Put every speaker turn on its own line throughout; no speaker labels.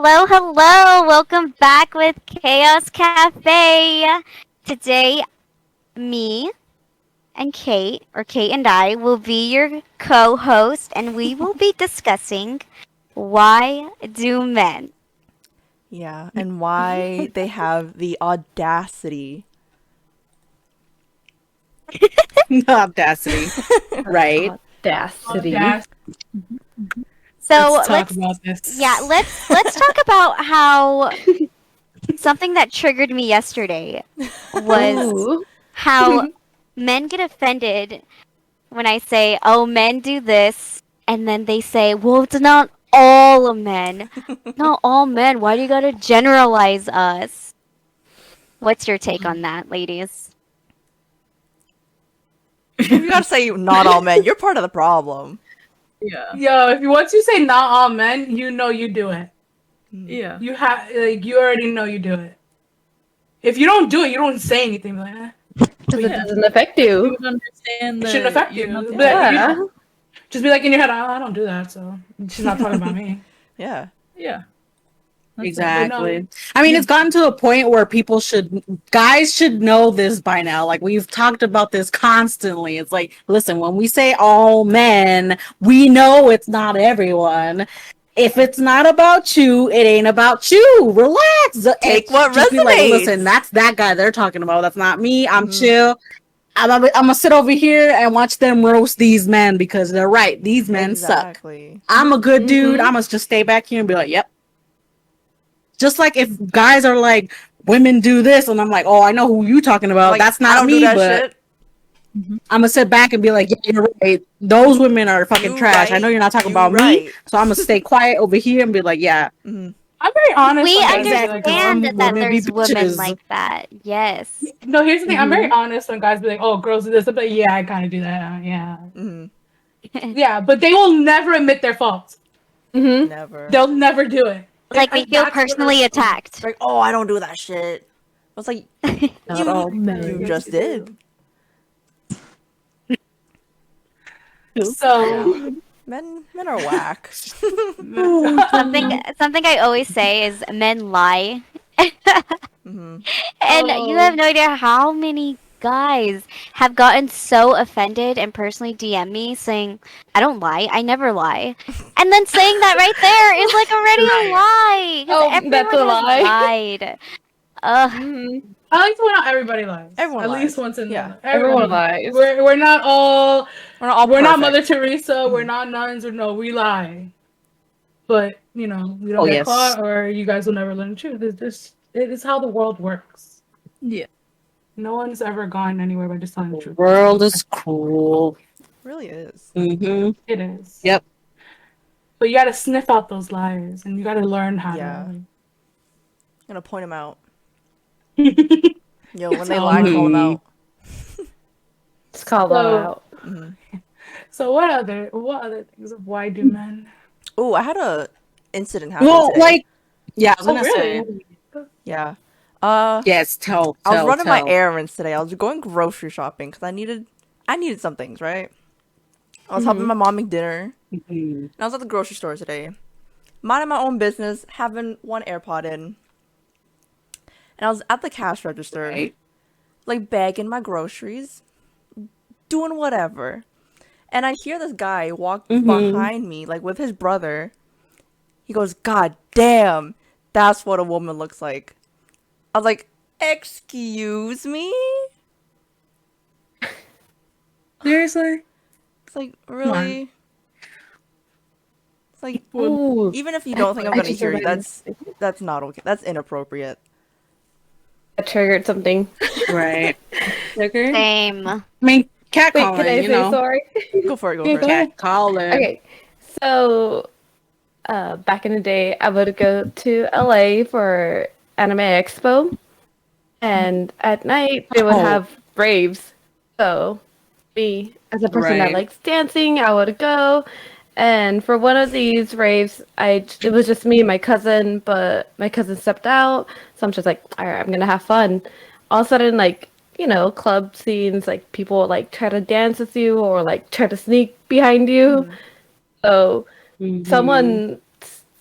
Hello, hello. Welcome back with Chaos Cafe. Today, me and Cait, or Cait and I, will be your co-host, and we will be discussing why do men.
Yeah, and why they have the audacity.
Audacity, right?
Audacity.
So
Let's talk about this.
let's talk about how something that triggered me yesterday was
Ooh.
how men get offended when I say, "Oh, men do this," and then they say, "Well, it's not all men. Not all men. Why do you gotta generalize us?" What's your take on that, ladies?
You gotta say not all men. You're part of the problem.
Yeah.
Yo, if once you say not all men, you know you do it.
Yeah.
You have you already know you do it. If you don't do it, you don't say anything. Like,
Because it
yeah.
doesn't affect
You
you.
would understand
It
that
shouldn't affect
you're
you.
not the
But
Yeah.
just be like in your head, I don't do that, so she's not talking about me.
Yeah.
Yeah. That's
Exactly.
No,
I mean, it's gotten to a point where guys should know this by now. Like, we've talked about this constantly. It's like, listen, when we say all men, we know it's not everyone. If it's not about you, it ain't about you. Relax.
Take what
Just be like,
resonates.
listen, that's that guy they're talking about. That's not me. I'm
Mhm.
chill. I'm gonna sit over here and watch them roast these men because they're right. These men suck.
Exactly.
I'm a good dude.
Mhm.
I must just stay back here and be like, yep. Just like if guys are like, women do this, and I'm like, oh, I know who you talking about.
Like,
That's
I
not
don't
me,
do that
but
shit.
I'm gonna sit back and be like, yeah, you're right. Those women are fucking
You
trash. I
right.
know you're not talking
You
about me,
right.
so I'm gonna stay quiet over here and be like, yeah,
Mhm.
I'm very honest.
We
when guys be like,
understand
Some
that
women be
there's women
bitches.
like that. Yes.
no, here's the thing. I'm
Mhm.
very honest when guys be like, oh, girls do this. I'm like, yeah, I kind of do that. Yeah.
Mhm.
Yeah, but they will never admit their faults.
Mm-hmm.
Never.
They'll never do it.
Like we
And
feel
that's what
personally
hurts me.
attacked.
Like, oh, I don't do that shit. I was like,
Not
you,
all men.
you
Yes,
just
you
did.
do. So
Men are whack.
Something I always say is men lie.
Mhm.
And you have
Oh.
no idea how many guys have gotten so offended and personally DM me saying, I don't lie, I never lie. And then saying that right there is like already a lie. 'Cause
Oh, that's a
everyone has
lie.
lied. Ugh.
Mm-hmm.
I like to point out everybody lies.
Everyone
At
lies.
least once in
Yeah.
their life.
Everyone lies.
We're not all
We're not all
we're not
perfect.
Mother Teresa, we're
Mhm.
not nuns, or no, we lie. But we don't
Oh,
get
yes.
caught, or you guys will never learn the truth. It is how the world works.
Yeah.
No one's ever gone anywhere by just telling the
The
truth.
world is cruel.
Really is.
Mm-hmm.
It is.
Yep.
But you gotta sniff out those liars, and you gotta learn how
Yeah.
to.
I'm gonna point them out.
Like...
Yo, when they
So,
lie, call them
Mhm.
out.
Let's call that
So-
out.
Mhm.
So what other things of why do men?
Oh, I had a incident happen
Well,
today.
like, yeah, I was
Oh
gonna
really?
say,
Yeah.
yes. Tell.
I was running my
tell.
errands today. I was going grocery shopping because I needed some things, right? I was helping my mom make dinner.
Mhm.
And I was at the grocery store today, minding my own business, having one AirPod in. And I was at the cash register,
Right.
like bagging my groceries, doing whatever. And I hear this guy walk
Mhm.
behind me, like with his brother. He goes, God damn, that's what a woman looks like. I was like, excuse me?
Seriously?
It's like, really? It's like,
Ooh.
even if you don't think I'm
I
gonna
just
hear you,
remembered-
that's not okay. That's inappropriate.
That triggered something.
Right. Sugar? I
Same.
mean, cat
Wait,
calling,
can I
you
say
know.
sorry?
Go for it, go
Yeah,
for
go
it.
ahead.
Cat calling.
Okay, so back in the day, I would go to LA for Anime Expo, and at night they would
Oh.
have raves. So, me as a person that
Right.
likes dancing, I would go. And for one of these raves, it was just me and my cousin, but my cousin stepped out, so I'm just like, all right, I'm gonna have fun. All of a sudden, like, club scenes, like people like try to dance with you or like try to sneak behind you. So
Mhm.
someone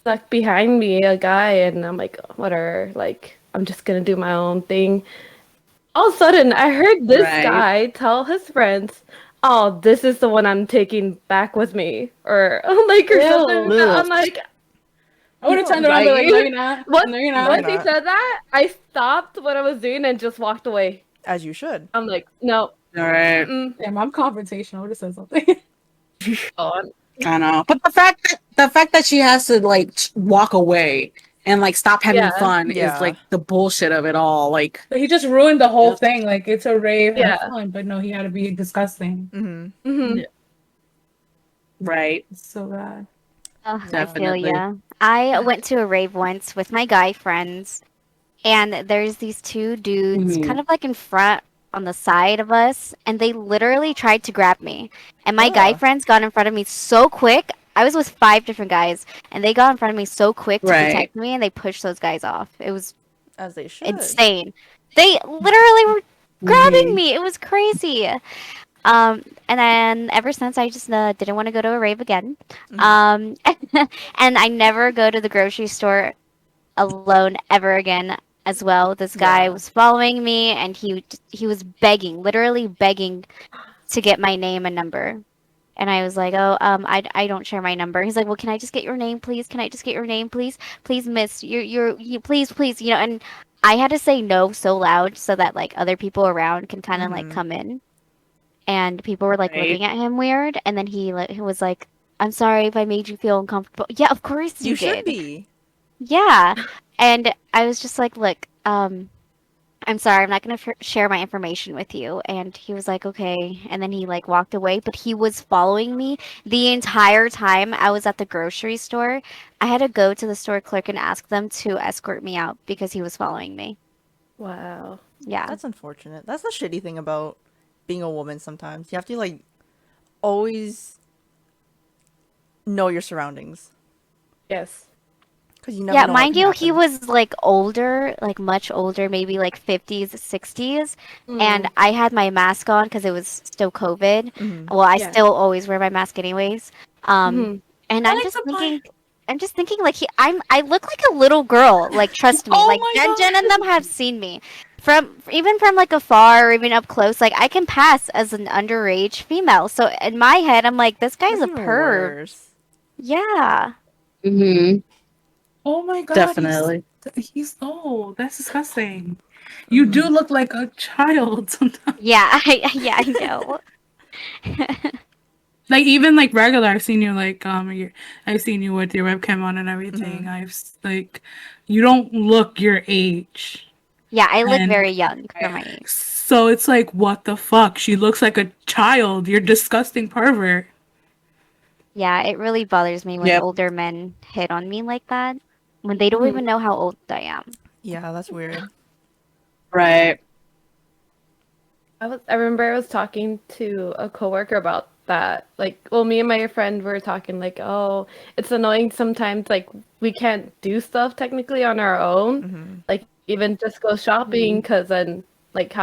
stuck behind me a guy, and I'm like, whatever, like I'm just gonna do my own thing. All of a sudden, I heard this
Right.
guy tell his friends, "Oh, this is the one I'm taking back with me," or like or something.
Ew.
I'm like,
I would have turned around and
Like,
been like, no, you're not.
once,
No, you're
No,
not.
you're
once he
not.
said that, I stopped what I was doing and just walked away.
As you should.
I'm like, no.
All right.
Damn, I'm confrontational. I would have said something.
Oh, I'm-
I know, but the fact that she has to like walk away and like stop having
Yeah.
fun
Yeah.
is like the bullshit of it all. Like,
But he just ruined the whole
Yep.
thing. Like, it's a rave, have
Yeah.
fun. But no, he had to be disgusting.
Mm-hmm.
mhm.
right?
It's so bad.
Oh, I feel
Definitely.
ya. I went to a rave once with my guy friends, and there's these two dudes
Mhm.
kind of like in front on the side of us, and they literally tried to grab me. And my guy
Ugh.
friends got in front of me so quick. I was with 5 different guys, and they got in front of me so quick to
Right.
protect me, and they pushed those guys off. It was
As they should.
insane. They literally were grabbing
Mhm.
me. It was crazy. And then ever since, I just didn't want to go to a rave again.
Mhm.
And I never go to the grocery store alone ever again as well. This guy
Yeah.
was following me, and he was begging, literally begging to get my name and number. And I was like, oh, I don't share my number. He's like, well, can I just get your name, please? Can I just get your name, please? Please, miss, you, please, you know. And I had to say no so loud so that like other people around can kind of like
Mhm.
come in. And people were like
Right.
looking at him weird. And then he was like, I'm sorry if I made you feel uncomfortable. Yeah, of course you
You should
did.
be.
Yeah. And I was just like, look, I'm sorry, I'm not going to share my information with you. And he was like, okay. And then he like walked away, but he was following me the entire time I was at the grocery store. I had to go to the store clerk and ask them to escort me out because he was following me.
wow.
Yeah.
That's unfortunate. That's the shitty thing about being a woman sometimes. You have to like always know your surroundings.
Yes.
Because you never
Yeah,
know what
mind
can
you, he
happen.
was like older, like much older, maybe like 50s, 60s. And I had my mask on because it was still COVID.
Mhm.
Well, I
Yeah.
still always wear my mask anyways.
Mhm.
And
I
I'm
like
just
the point.
thinking like I look like a little girl. Like trust me,
Oh
like
my
Jen
God.
and them have seen me even from like afar or even up close. Like I can pass as an underage female. So in my head, I'm like, this guy's
That's
a
even
perv.
worse.
Yeah.
Mhm.
Oh my God.
Definitely.
He's old. That's disgusting. You do look like a child sometimes.
Yeah, I know.
Like even like regular, I've seen you like I've seen you with your webcam on and everything. Like you don't look your age.
Yeah, I look
And-
very young for my age.
So it's like, what the fuck? She looks like a child. You're disgusting pervert.
Yeah, it really bothers me when
Yep.
older men hit on me like that when they don't
Mhm.
even know how old I am.
Yeah, that's weird.
Right.
I remember I was talking to a coworker about that. Like, well, me and my friend were talking like, oh, it's annoying sometimes. Like, we can't do stuff technically on our own.
Mhm.
Like, even just go shopping because then, like,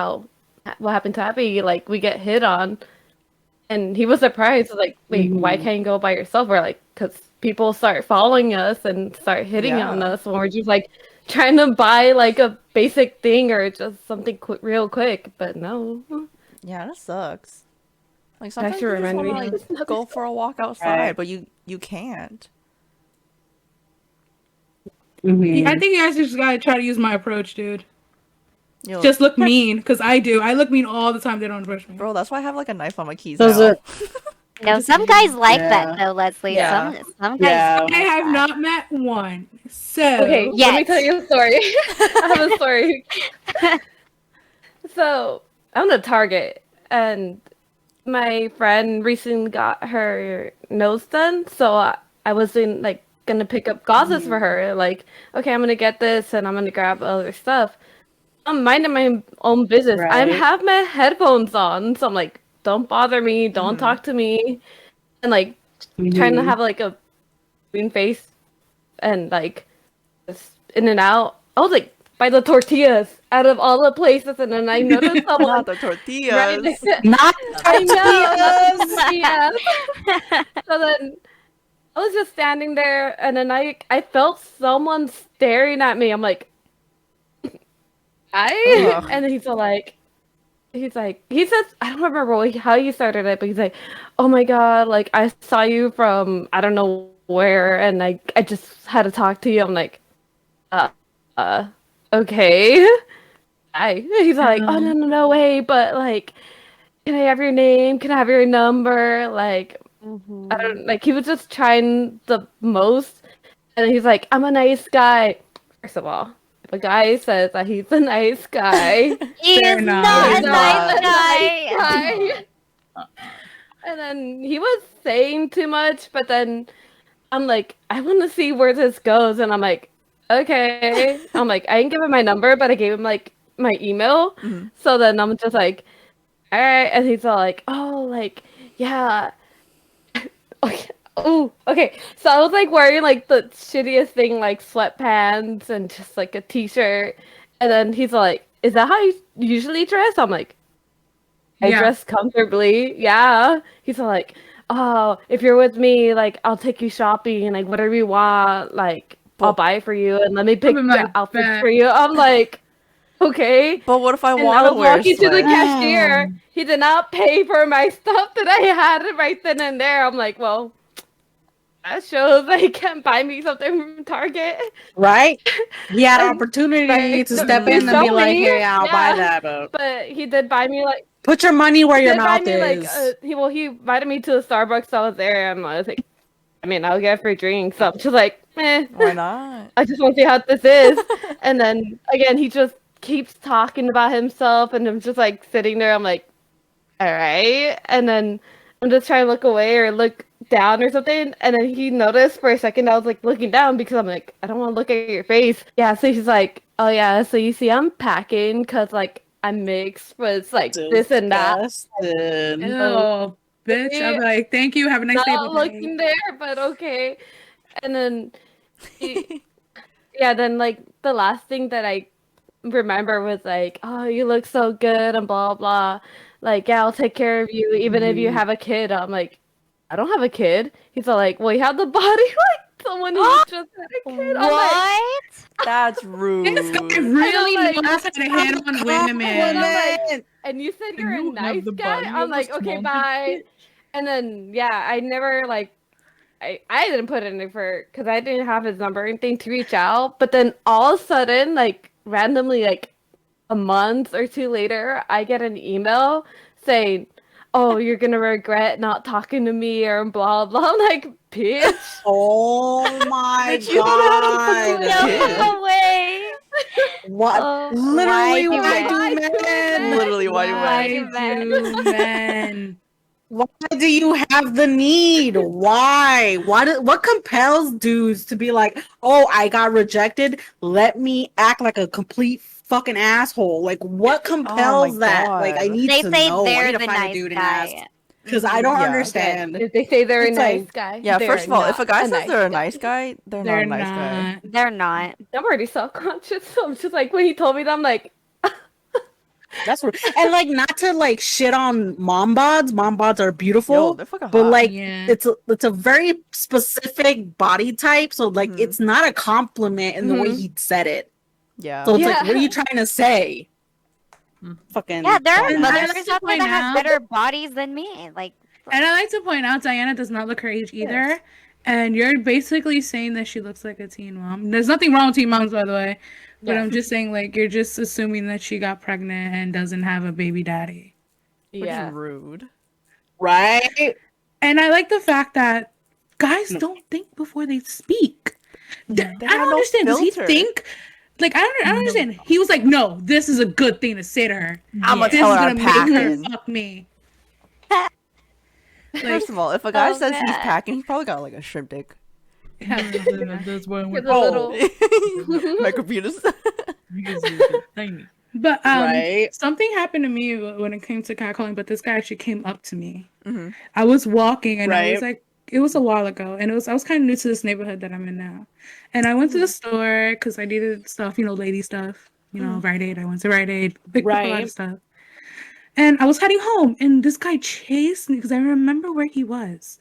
what happened to Abby? Like, we get hit on, and he was surprised. Like, wait, why can't you go by yourself? We're like, because people start following us and start hitting on
Yeah.
us when we're just like trying to buy like a basic thing or just something real quick. But no.
Yeah, that sucks. Like
That
sometimes
actually
you just
reminded
want
me.
to like go for a walk outside,
Right.
but you can't.
Mhm.
I think you guys just gotta try to use my approach, dude.
Yo,
Just look mean, because I do. I look mean all the time. They don't approach me.
bro, that's why I have like a knife on my keys
Does
now.
it?
No,
just
some
mean.
guys like
Yeah.
that though, Leslie.
Yeah.
Some guys
Yeah.
like
I have
that.
not met one. So
Okay, let me
Yes.
tell you a story. I have a story. So I'm at Target, and my friend recently got her nose done. So I was in like gonna pick up gauzes for her. Like, okay, I'm gonna get this, and I'm gonna grab other stuff. I'm minding my own business. I
Right.
have my headphones on, so I'm like, don't bother me, don't talk to me, and like trying to
Mhm.
have like a green face and like just in and out. I was like by the tortillas out of all the places, and then I noticed someone
Not the
right
tortillas.
next to
Not
I know.
tortillas.
Yeah. So then I was just standing there, and then I felt someone staring at me. I'm like,
Ugh.
and then he says, I don't remember how he started it, but he's like, oh my god, like I saw you from I don't know where, and I just had to talk to you. I'm like, uh, uh, okay. He's like, oh no way, but like, can I have your name? Can I have your number? Like, I don't like. He was just trying the most, and he's like, I'm a nice guy. First of all, if a guy says that he's a nice guy,
He
They're
is
not.
not
He's
a
not.
nice guy.
guy. And then he was saying too much, but then I'm like, I want to see where this goes, and I'm like, okay. I'm like, I didn't give him my number, but I gave him like my email.
Mhm.
So then I'm just like, all right, and he's all like, oh, like, yeah. Okay. Oh, okay. So I was like wearing like the shittiest thing, like sweatpants and just like a t-shirt. And then he's like, is that how you usually dress? I'm like, I
Yeah.
dress comfortably. Yeah. He's all like, oh, if you're with me, like, I'll take you shopping, like, whatever you want, like, I'll
But-
buy it for you and let me pick
I'm
the
like,
outfits
bet.
for you. I'm like, okay.
But what if I
And I
want to
was
wear
walking to the
sweats?
cashier. He did not pay for my stuff that I had right then and there. I'm like, well, that shows that he can't buy me something from Target.
Right? He had an
And-
opportunity
right?
to
No,
step
he
in and be
showed
like,
me,
"Hey, I'll buy
yeah.
that." But
But he did buy me like
put your money where your
did buy
mouth
me like
is.
he invited me to the Starbucks. So I was there, and I was like, I mean, I'll get free drinks. So I'm just like,
Why not?
I just want to see how this is. And then again, he just keeps talking about himself, and I'm just like sitting there. I'm like, all right. And then I'm just trying to look away or look down or something. And then he noticed for a second I was like looking down because I'm like, I don't want to look at your face. Yeah. So he's like, oh yeah. So you see, I'm packing because like I'm mixed, but it's like this and that.
Disgusting.
Ew, bitch. I'm like, thank you. Have a nice day.
Not
Bye-bye.
looking there, but okay. And then, he, yeah, then like the last thing that I remember was like, oh, you look so good and blah blah. Like, yeah, I'll take care of you even if you have a kid. I'm like, I don't have a kid. He's all like, well, you have the body like someone who just had a kid. I'm like,
What?
That's
This
rude.
guy really
like,
knows how to hit on
and
women.
I'm like, and you said you're a
You have
nice
the
guy?
body
I'm
of a
like, okay,
small
bye. And then yeah, I never like I didn't put in effort because I didn't have his number or anything to reach out. But then all of a sudden, like randomly, like a month or two later, I get an email saying, "Oh, you're gonna regret not talking to me," or blah blah. I'm like, bitch.
Oh my
Bitch, you know
god.
how to fucking
No way.
What?
Oh,
Literally,
why
why
do
do
men?
men?
Literally, why do
Why
men?
do men?
Men.
Why do you have the need? Why? What compels dudes to be like, oh, I got rejected. Let me act like a complete fucking asshole. Like, what compels that? Like, I
God.
need
They
to
say
know. I
they're
need to
the
find a
nice
dude and ask.
guy.
Because I don't
Yeah.
understand.
If they say they're
It's
a nice
like-
guy,
Yeah,
they're
first of all, if a
not
guy says
nice
they're a
guy.
nice guy, they're not
They're
a nice guy.
not.
They're not.
I'm already self-conscious, so I'm just like when he told me that, I'm like,
That's what, and like not to like shit on mom bods. Mom bods are beautiful,
Yo, they're fucking
but
hot.
like
Yeah.
it's a very specific body type. So like
Mhm.
it's not a compliment in the way
Mhm.
he said it.
Yeah.
So it's like,
Yeah.
what are you trying to say? Fucking
Yeah, there are
And I
dumbass.
like
motherfuckers
to
out there
point
that have
out-
better bodies than me. Like,
And I like to point out Diana does not look her age either.
Yes.
And you're basically saying that she looks like a teen mom. There's nothing wrong with teen moms, by the way. But
Yeah.
I'm just saying, like, you're just assuming that she got pregnant and doesn't have a baby daddy.
Which
yeah.
is rude.
Right?
And I like the fact that guys don't think before they speak.
They
I
have
don't
no
understand. Does he
filter.
think? Like, I don't understand. He was like, no, this is a good thing to say to her.
I'm gonna
This
tell
is
her
gonna
I'm
make her
packing.
fuck me.
First of all, if a guy
Oh,
says he's
man.
packing, he's probably got like a shrimp dick.
That's why I
Here's
went.
a little.
Micropenis.
Tiny. But
Right.
something happened to me when it came to catcalling, but this guy actually came up to me.
Mhm.
I was walking and I was
Right.
like, it was a while ago, and I was kind of new to this neighborhood that I'm in now, and I went to the store because I needed stuff, lady stuff, Rite Aid. I went to Rite Aid, picked up a lot
Right.
of stuff, and I was heading home, and this guy chased me because I remember where he was.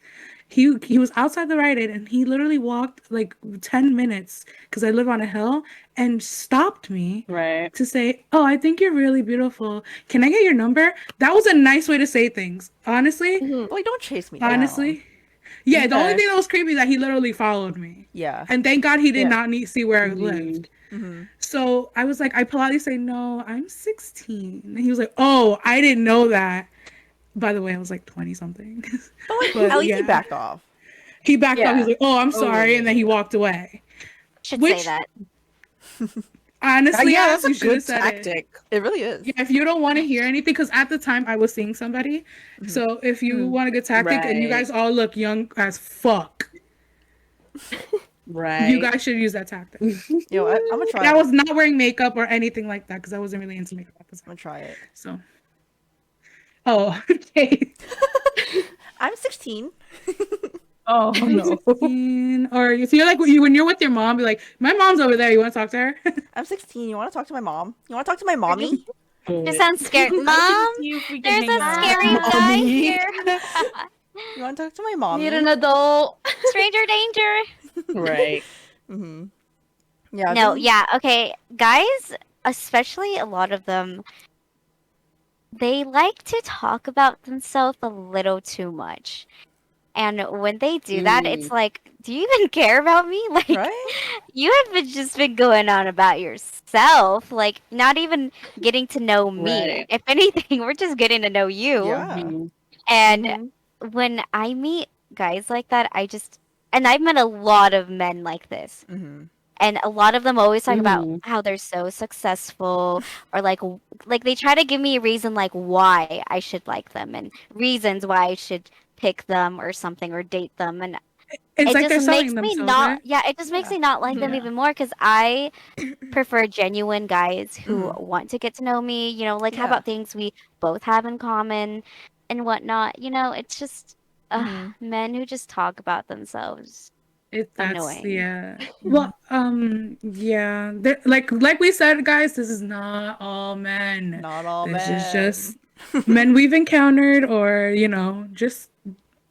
he was outside the Rite Aid and he literally walked like 10 minutes because I live on a hill and stopped me
Right.
to say, "Oh, I think you're really beautiful. Can I get your number?" That was a nice way to say things. Honestly,
Mhm.
Like, don't chase me down.
honestly. Yeah, the only
Okay.
thing that was creepy is that he literally followed me.
Yeah.
And thank God he did
Yeah.
not see where I
Mhm.
lived.
Mm-hmm.
So I was like, I politely say, "No, I'm 16." And he was like, "Oh, I didn't know that." By the way, I was like 20 something.
But like,
But
at least he
yeah.
backed off.
He backed up. He was
Yeah.
like, "Oh, I'm
Oh,
sorry,"
yeah,
and then he
yeah.
walked away.
Should
Which
say that.
honestly,
Yeah, that's
you
a
should have
good
said it.
tactic.
It really is.
Yeah, if you don't want to hear anything, because at the time I was seeing somebody. So if you want a good tactic, and you
Right.
guys all look young as fuck,
Right.
you guys should use that tactic.
Yo, I'm gonna try
And I
it.
was not wearing makeup or anything like that because I wasn't really into makeup at the
I'm gonna
time.
try it.
So, oh, okay.
I'm 16.
Oh no.
Or if you're like when you're with your mom, be like, "My mom's over there. You want to talk to her?"
I'm 16. You want to talk to my mom? You want to talk to my mommy?
Just sounds scared.
I can
Mom,
see if we can
there's
hang
a
out.
scary guy
Mommy.
here.
You want to talk to my mommy?
Need an adult.
Stranger danger.
Right.
Mm-hmm. Yeah.
No,
then-
yeah, okay. Guys, especially a lot of them, they like to talk about themselves a little too much. And when they do that, it's like, do you even care about me? Like,
Right?
you have just been going on about yourself, like, not even getting to know me.
Right.
If anything, we're just getting to know you.
Yeah.
Mhm.
And
Mhm.
when I meet guys like that, and I've met a lot of men like this.
Mm-hmm.
And a lot of them always talk about
Mhm.
how they're so successful, or like they try to give me a reason like why I should like them, and reasons why I should pick them or something, or date them. And
It's
it
like they're
just
selling
makes me
themselves,
not,
right?
yeah, it just makes me not like them
Yeah.
even more, because I prefer genuine guys who
Mhm.
want to get to know me, like how
Yeah.
about things we both have in common and whatnot. It's just
Mhm.
men who just talk about themselves.
That's
Annoying.
yeah. Well, yeah. Like we said, guys, this is not all men.
Not all
This
men.
is just men we've encountered, or just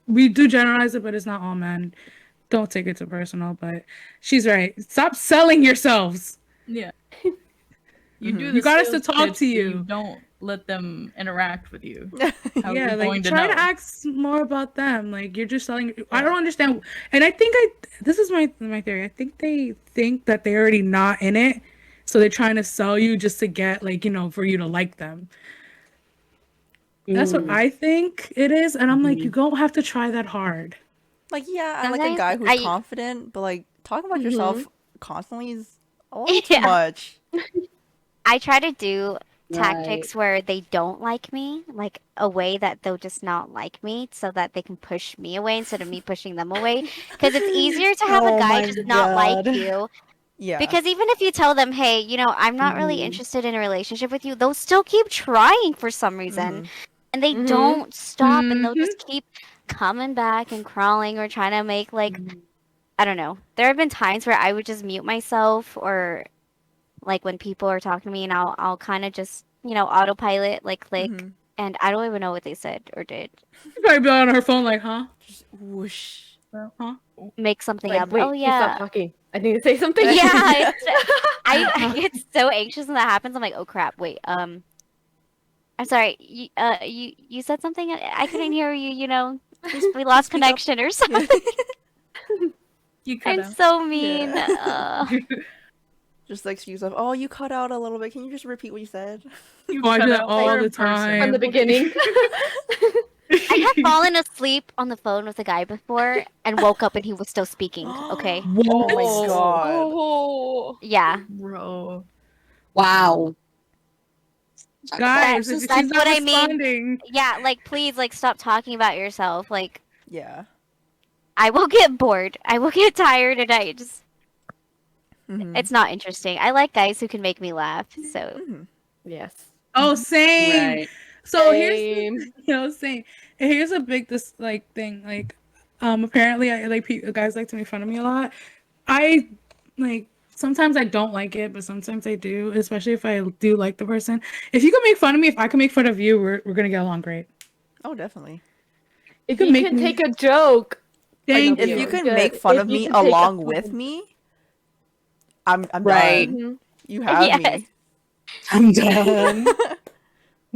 we do generalize it, but it's not all men. Don't take it too personal, but she's right. Stop selling yourselves.
Yeah. You do
Mhm.
the
You got us to
sales
talk
pitch,
to
but
you.
don't let them interact with you. How are
Yeah,
we going
like
to
try
know?
to ask more about them. Like you're just selling. I don't understand. And I think this is my theory. I think they think that they're already not in it, so they're trying to sell you just to get for you to like them. That's what I think it is, and I'm like, you don't have to try that hard.
Like, yeah, I like a
Sometimes
guy who's
I
confident, but like talking about
Mhm.
yourself constantly is a little too
Yeah.
much.
I try to do
Right.
tactics where they don't like me, like a way that they'll just not like me, so that they can push me away instead of me pushing them away. Because it's easier to have a
Oh
guy
my
just not like
God.
you.
Yeah.
Because even if you tell them, hey, I'm not really
Mhm.
interested in a relationship with you, they'll still keep trying for some reason.
Mhm.
And they
Mhm.
don't stop, and they'll
Mhm.
just keep coming back and crawling, or trying to make, like,
Mhm.
I don't know. There have been times where I would just mute myself, or like when people are talking to me, and I'll kind of just autopilot, like click,
Mhm.
and I don't even know what they said or did.
She'd probably be on her phone like, huh?
Just whoosh.
Huh?
Make something
Like,
up.
wait,
Oh
you stop
yeah.
talking. I need to say something.
Yeah, I get so anxious when that happens. I'm like, oh crap, wait, I'm sorry. You said something. I couldn't hear you. We lost
Speak up.
connection or something.
You cut
I'm
out.
so mean.
Yeah. Just like excuse of, oh, you cut out a little bit. Can you just repeat what you said?
You
Oh, I
cut
do that
out
all
for
the
a person.
time.
From the beginning.
I have fallen asleep on the phone with a guy before and woke up and he was still speaking. Okay.
Oh my
What?
god.
Oh.
Yeah.
Bro.
Wow.
Guys,
That's
if she's not
what I mean.
responding,
Yeah. Like, please, like, stop talking about yourself. Like,
Yeah.
I will get bored. I will get tired, and I just.
Mhm.
It's not interesting. I like guys who can make me laugh. So.
Mhm.
Yes.
oh, same.
Right.
So
Same.
same. And here's a big thing. Like, apparently, I like guys like to make fun of me a lot. I like sometimes I don't like it, but sometimes I do, especially if I do like the person. If you can make fun of me, if I can make fun of you, we're gonna get along great.
Oh, definitely.
You
If you
make
can
me.
take a joke,
Thank
If
you.
you can
Good.
make fun
If
of
you
me
can take
along
a-
with me, I'm
Right.
done.
Mhm.
You have
Yes.
me.
I'm done.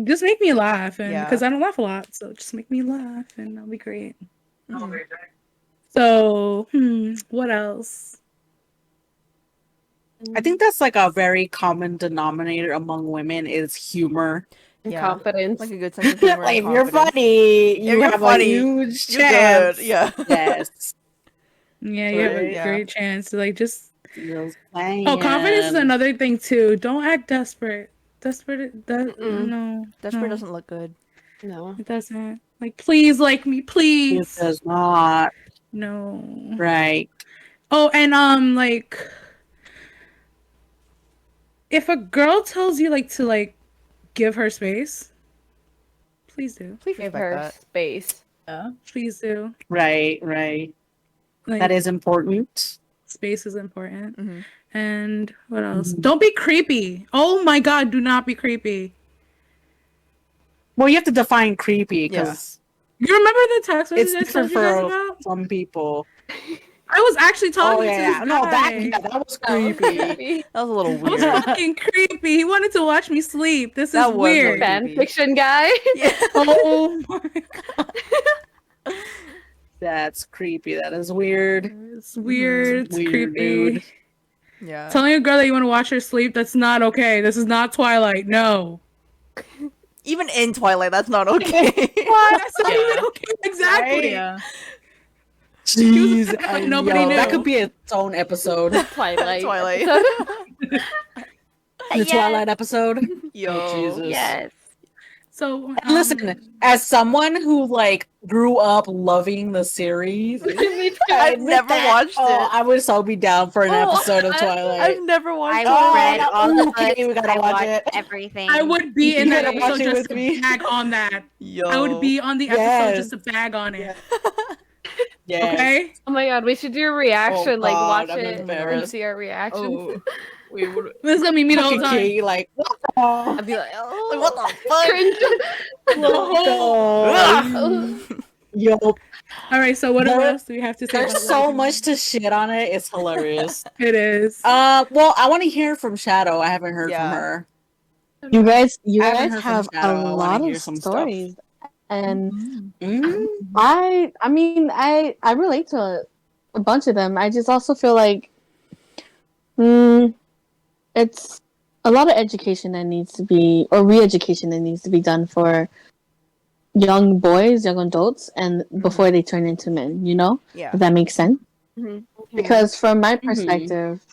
Just make me laugh, and
Yeah.
because I don't laugh a lot, so just make me laugh, and that'll be great.
Mhm.
So, what else?
I think that's like a very common denominator among women is humor.
And
Yeah.
confidence.
Like a good sense of humor
Like,
and
if you're
confidence.
funny, you
you're
have
funny,
a huge
You're
chance.
good. Yeah.
Yes.
Yeah, you have a
Right.
Yeah.
great chance to like just.
Just
Oh, confidence is
saying.
another thing too. Don't act desperate. Desperate.
Mm-mm.
No.
Desperate
no,
doesn't look good.
No.
It doesn't. Like, please like me,
It
please.
does not.
No.
Right.
Oh, and like, if a girl tells you like to like give her space, please do.
Please
Give
respect
her
that.
space.
Yeah.
Please do.
Right. Right.
Like,
That is important.
space is important.
Hmm.
And what else?
Mhm.
Don't be creepy. Oh my god, do not be creepy.
Well, you have to define creepy because
You remember the text message
it's
I told
different
you guys
for
about?
some people.
I was actually talking
Oh
to
yeah,
this
no, that
guy.
yeah, that was
That was
creepy.
creepy.
That was a little
It was
weird.
fucking creepy. He wanted to watch me sleep. This
That
is
was really
weird.
creepy.
Fan fiction guy.
Yeah.
Oh my god.
That's creepy. That is weird.
It's weird. It's
Weird,
creepy.
dude.
Yeah.
Telling a girl that you want to watch her sleep, that's not okay. This is not Twilight. No.
Even in Twilight, that's not okay.
That's not
Yeah.
even okay. Exactly.
Yeah.
Jeez,
but nobody
yo,
knew.
that could be its own episode.
Twilight.
Twilight.
episode.
The
Yes.
Twilight episode.
Yo.
Oh, Jesus.
Yes.
So
And listen, as someone who like grew up loving the series,
I've never watched it.
I would so be down for an episode of Twilight.
I've never watched
I
it.
read all the
okay,
books.
we gotta
I
watch
watched
it.
everything.
I would be
You
in that
gotta watch
episode
it
just
with
to
me.
bag on that.
Yo.
I would be on the episode
Yes.
just to bag on it.
Yes.
Okay?
Oh my god, we should do a reaction. Like
God,
watch
I'm
it and
embarrassed.
see our reactions.
Oh. Wait, what?
This is gonna be me the whole
Fucking
time.
Kate, like,
I'd be like, oh,
Like, what the fuck?
cringe.
no. Yo,
Alright, so what
There-
else do we have to say?
there's
about
so
Logan?
much to shit on it. It's hilarious.
It is.
Well, I want to hear from Shadow. I haven't heard
Yeah.
from her.
You guys,
I haven't heard from
have
Shadow. I
a
wanna
lot
hear
of
some stuff.
stories, and
Mm.
I mean, I relate to a bunch of them. I just also feel like, it's a lot of education that needs to be, or re-education that needs to be done for young boys, young adults, and before they turn into men. You know,
Yeah.
if that makes sense.
Mhm.
Because from my perspective,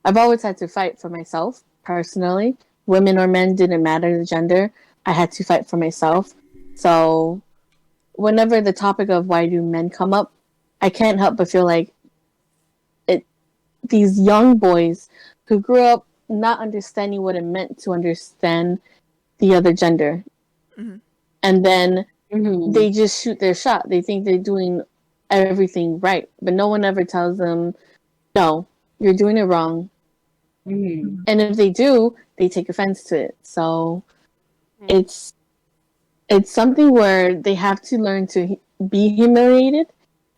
I've always had to fight for myself personally. Women or men didn't matter the gender. I had to fight for myself. So whenever the topic of why do men come up, I can't help but feel like these young boys who grew up not understanding what it meant to understand the other gender.
Mhm.
And then
Mhm.
they just shoot their shot. They think they're doing everything right, but no one ever tells them, no, you're doing it wrong.
Mhm.
And if they do, they take offense to it. So it's something where they have to learn to be humiliated,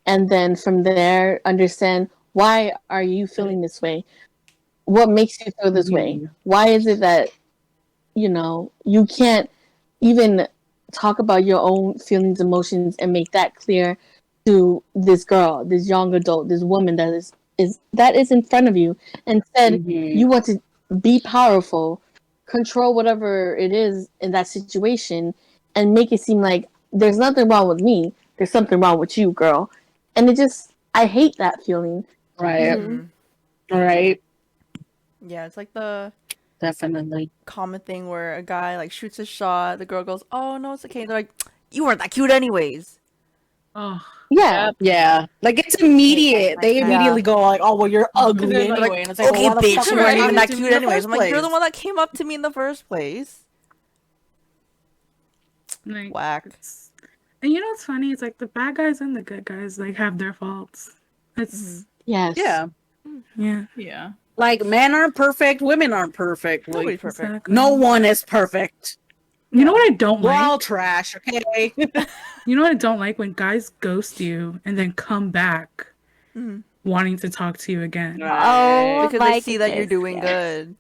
and then from there understand, why are you feeling this way? What makes you feel this way? Why is it that you can't even talk about your own feelings, emotions, and make that clear to this girl, this young adult, this woman that is in front of you? Instead,
Mhm.
you want to be powerful, control whatever it is in that situation, and make it seem like there's nothing wrong with me. There's something wrong with you, girl. And I hate that feeling.
Right.
Mhm.
Right.
Yeah, it's like the
Definitely.
common thing where a guy like shoots a shot, the girl goes, "Oh no, it's okay." They're like, "You weren't that cute anyways."
Oh.
Yeah.
Yeah. Like it's immediate. They
Yeah.
immediately go like, "Oh, well, you're ugly
They're
anyway."
like,
and it's like,
Okay,
well, why the
bitch,
fuck
you
were
weren't
you
even that
talking to
cute
me in the
anyways. I'm
first
like, you're the
place?
one that came up to me in the first place.
Like,
Whack.
and you know what's funny? It's like the bad guys and the good guys like have their faults. It's
Yes.
Yeah.
yeah.
Yeah.
Like men aren't perfect, women aren't perfect. Like,
Nobody's perfect.
Exactly.
no one is perfect.
You know what I don't
We're
like?
all trash, okay?
You know what I don't like? When guys ghost you and then come back wanting to talk to you again.
Oh
Because
my
they see that you're
goodness,
doing
yeah.
good.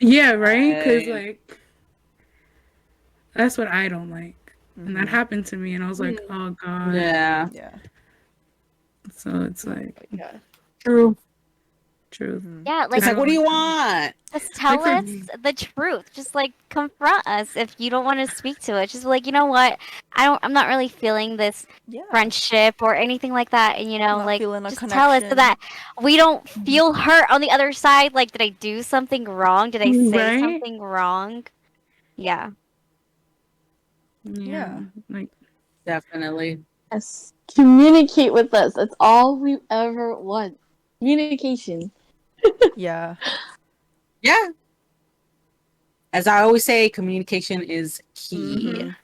Yeah, right? Because,
Right.
like, that's what I don't like. And that happened to me, and I was like, oh, God.
Yeah.
Yeah.
So it's like,
True.
truth.
Yeah, like
It's like,
don't
what do you
like
want?
just tell
for-
us the truth. Just like confront us if you don't want to speak to it. Just be like, you know what? I'm not really feeling this
Yeah.
friendship or anything like that. And
Not
like
feeling a
just tell us so
connection.
that we don't feel hurt on the other side. Like, did I do something wrong? Did I say
Right?
something wrong? Yeah.
Yeah. Like,
Definitely.
Yes. Communicate with us. That's all we ever want. Communication.
Yeah.
Yeah. As I always say, communication is key.
Mhm.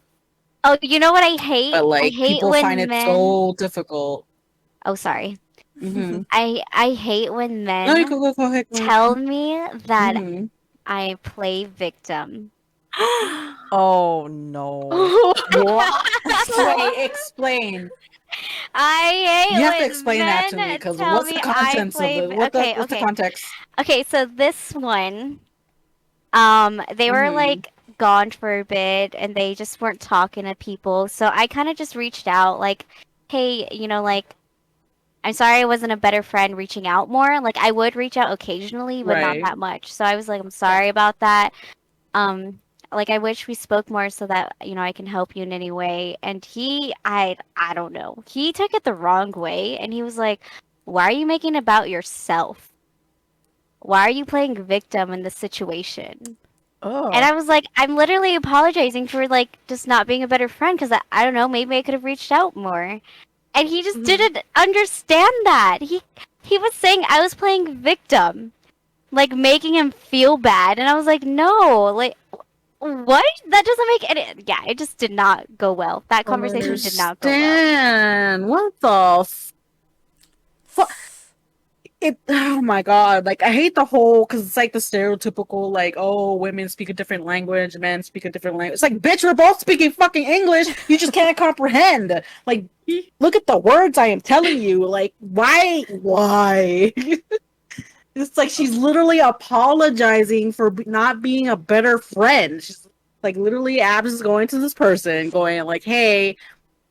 Oh, you know what I hate?
But
I
like
hate
people find
when
it
men.
so difficult.
Oh, sorry.
Mm-hmm.
I hate when
No, you
men
go ahead.
tell me that
Mhm.
I play victim.
Oh no.
What? Wait, explain.
I hate
You have to
when
explain that to me
men
because
tell
what's the
me I
contents of
play.
it?
Okay,
What's the
okay,
context?
okay. So this one, they were
Mhm.
like gone for a bit, and they just weren't talking to people. So I kind of just reached out, like, hey, like, I'm sorry I wasn't a better friend reaching out more. Like, I would reach out occasionally, but not
Right.
that much. So I was like, I'm sorry about that. Um, like, I wish we spoke more so that, I can help you in any way. And I don't know. He took it the wrong way, and he was like, why are you making it about yourself? Why are you playing victim in this situation? And
Oh.
I was like, I'm literally apologizing for, like, just not being a better friend because I don't know, maybe I could have reached out more. And he just didn't understand that. He was saying I was playing victim, like making him feel bad, and I was like, no, like, what? That doesn't make any. Yeah, it just did not go well. That
Don't
conversation did not go well.
understand. What the fuck? It. Oh my god! Like I hate the whole because it's like the stereotypical like, oh, women speak a different language, men speak a different language. It's like, bitch, we're both speaking fucking English. You just can't comprehend. Like, look at the words I am telling you. Like, why? Why? It's like she's literally apologizing for not being a better friend. She's like literally Abs is going to this person, going like, "Hey,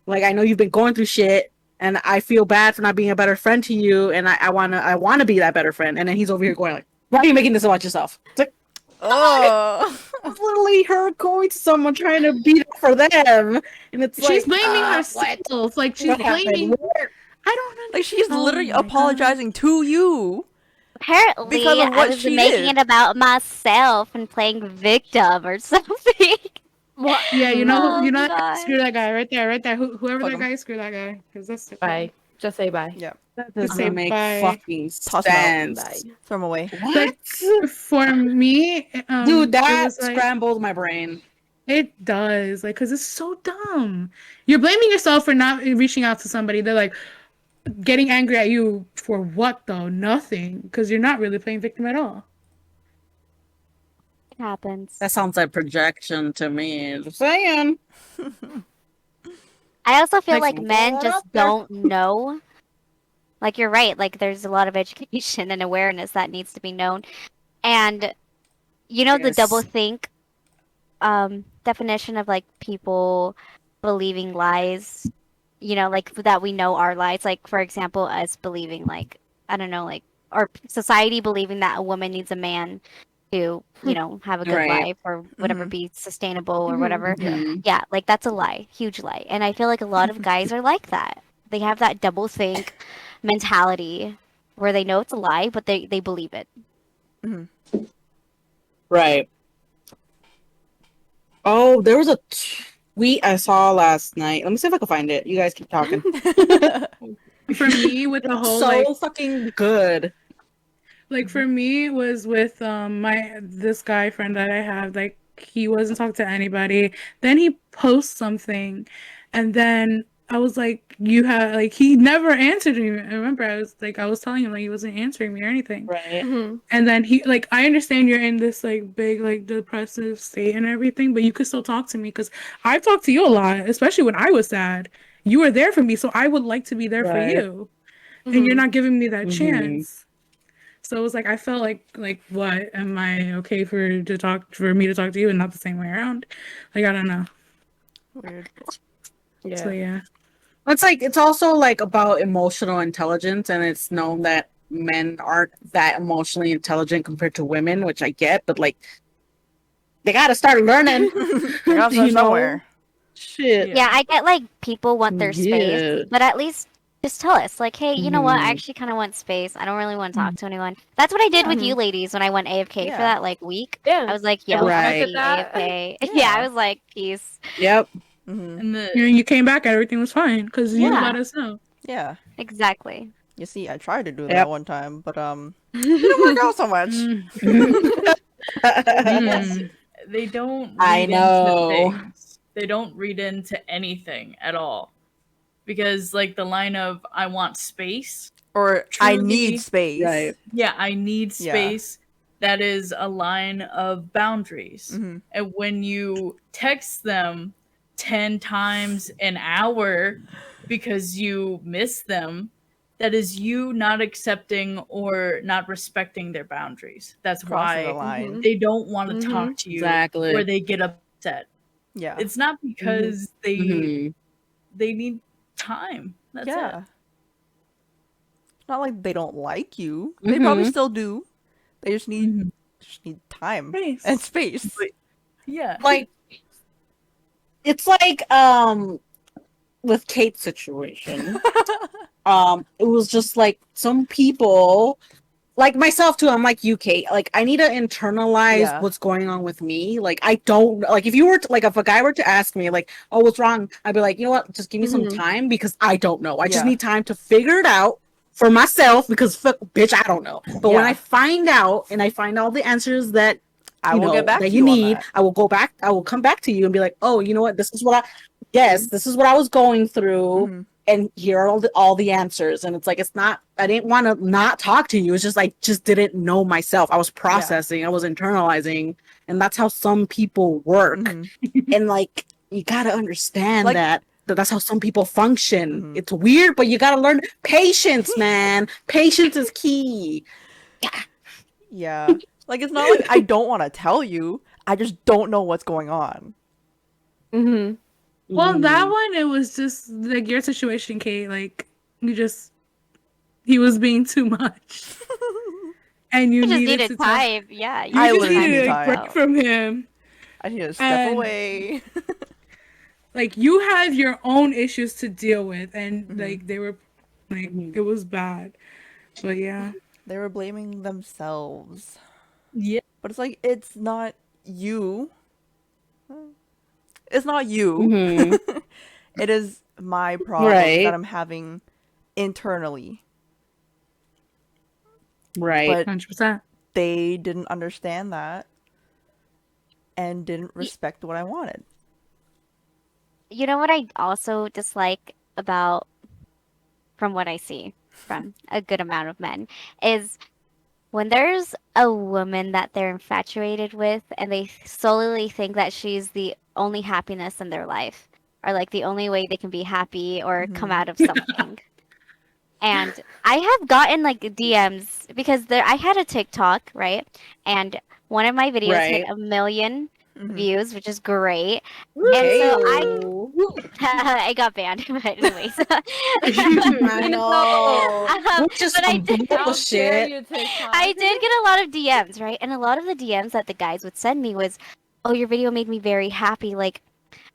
like I know you've been going through shit, and I feel bad for not being a better friend to you, and I wanna be that better friend." And then he's over here going like, "Why are you making this about yourself?" It's like,
Oh.
it's literally her going to someone trying to beat up for them, and it's
she's
like,
blaming
what?
herself. Like, she's
What happened?
blaming.
Where-
I don't know.
Like she's
Oh
literally
my God.
apologizing to you because
Apparently,
of
I
what
was
she
making
did.
it about myself and playing victim or something.
What? Yeah, you know,
Oh
that guy,
god.
screw that guy right there, right there. Whoever
Fuck
that
him.
guy is, screw that guy. Because that's
Bye. Just say bye.
Yeah.
That
Just say
doesn't make
bye.
fucking
Toss him out.
sense.
Bye.
Throw him away.
What?
Like, for me,
Dude,
it
that
was like,
scrambled my brain.
it does, like, because it's so dumb. You're blaming yourself for not reaching out to somebody. They're like getting angry at you for what though? Nothing, because you're not really playing victim at all.
It happens.
That sounds like projection to me. Just saying.
I also feel
Like,
like men
out
just
there.
don't know. Like, you're right. Like, there's a lot of education and awareness that needs to be known. And the double
Yes.
think definition of like people believing lies, like that we know are lies. Like, for example, us believing, like, I don't know, like, or society believing that a woman needs a man to, have a good
Right.
life or whatever,
Mhm.
be sustainable or
Mhm.
whatever.
Mhm.
Yeah, like that's a lie, huge lie. And I feel like a lot of guys are like that. They have that double think mentality where they know it's a lie, but they believe it.
Mhm.
Right. Oh, there was a tweet I saw last night. Let me see if I can find it. You guys keep talking.
For me, with the
It's
whole
so fucking good.
like for me it was with this guy friend that I have. Like, he wasn't talking to anybody. Then he posts something, and then I was like, you had like he never answered me. I remember I was telling him like he wasn't answering me or anything.
Right.
Mm-hmm.
And then he like I understand you're in this like big like depressive state and everything, but you could still talk to me because I've talked to you a lot, especially when I was sad. You were there for me, so I would like to be there for
Right.
you, and you're not giving me that
Mhm.
chance. So it was like I felt like what am I okay for me to talk to you and not the same way around? Like I don't know.
Weird.
Yeah.
So yeah.
It's also like about emotional intelligence, and it's known that men aren't that emotionally intelligent compared to women, which I get, but like they gotta start learning.
They gotta start
you know?
somewhere.
Shit.
Yeah, I get like people want their space,
Yeah.
but at least just tell us, like, hey, you know what? I
Mhm.
actually kind of want space. I don't really want to talk to anyone. That's what I did with you ladies when I went AFK for
Yeah.
that like week.
Yeah.
I was like,
I
yo, I'm
Right.
gonna be
that.
AFK. Yeah,
Yeah.
I was like, peace.
Yep.
Hmm.
And the
You came back and everything was fine because you
Yeah.
let us know.
Yeah.
Exactly.
You see, I tried to do that
Yep.
one time, but didn't work out so much.
because they don't
I
read
know.
into things. They don't read into anything at all. Because like the line of I want space.
Or I
Truly-
need space.
Right.
Yeah, I need
Yeah.
space. That is a line of boundaries.
Hmm.
And when you text them 10 times an hour because you miss them, that is you not accepting or not respecting their boundaries. That's
Crossing the
why
line.
they don't want to
Mhm.
talk to you
Exactly.
or they get upset.
Yeah.
It's not because
Mhm.
they need time. That's
Yeah.
it.
Not like they don't like you. They probably still do. They just need time
Space.
and space.
Yeah.
Like it's like with Cait's situation. It was just like some people like myself too. I'm like you, Cait. Like I need to internalize
Yeah.
what's going on with me. Like I don't like if you were to, like if a guy were to ask me like, "Oh, what's wrong?" I'd be like, "You know what? Just give me some time because I don't know. I just
Yeah.
need time to figure it out for myself because fuck, bitch, I don't know." But when
Yeah.
I find out and I find all the answers that
I
you
will
know
get back
that
to
you
you on
need,
that.
I will come back to you and be like, "Oh, you know what? This is what this is what I was going through."
Mhm.
And here are all the answers, and it's like it's not. I didn't want to not talk to you. It's just like just didn't know myself. I was processing. I was internalizing, and that's how some people work.
Mhm.
And like you gotta understand
Like-
that that's how some people function.
Mhm.
It's weird, but you gotta learn patience, man. Patience is key.
Yeah. Like it's not like I don't want to tell you. I just don't know what's going on.
Mm-hmm.
Well, that
Mm.
one, it was just like your situation, Kate. Like, he was being too much. And you
You just
needed
needed
to tell.
time. Yeah,
You
I
just
literally
needed
need
a
time.
break from him.
I need to step
And-
away.
Like, you have your own issues to deal with. And,
Mhm.
like, they were, like, it was bad. But yeah.
They were blaming themselves.
Yeah.
But it's like it's not you. It's not you.
Mhm.
It is my problems
Right.
that I'm having internally.
Right.
But
100%.
they didn't understand that and didn't respect what I wanted.
You know what I also dislike about, from what I see from a good amount of men, is when there's a woman that they're infatuated with and they solely think that she's the only happiness in their life, or like the only way they can be happy or come out of something. And I have gotten like DMs because I had a TikTok, right? And one of my videos hit
Right.
1 million
Mhm.
views, which is great.
Okay.
And so I got banned, but anyways.
I know. Which is
but I
some
did,
bullshit.
I did get a lot of DMs, right? And a lot of the DMs that the guys would send me was, "Oh, your video made me very happy. Like,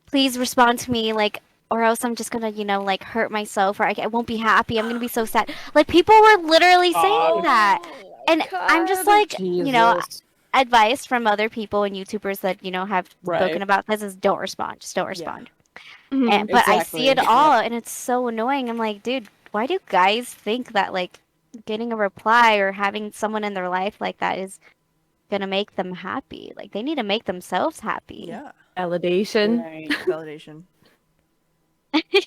please respond to me, like, or else I'm just gonna, like, hurt myself, or I won't be happy. I'm gonna be so sad." Like, people were literally saying that, and I'm just like,
Jesus.
advice from other people and YouTubers that have
Right.
spoken about this is don't respond, just don't respond.
Mhm.
And, but I see it
Exactly.
all, and it's so annoying. I'm like, dude, why do guys think that like getting a reply or having someone in their life like that is gonna make them happy? Like they need to make themselves happy.
Yeah.
Validation.
Right.
Validation.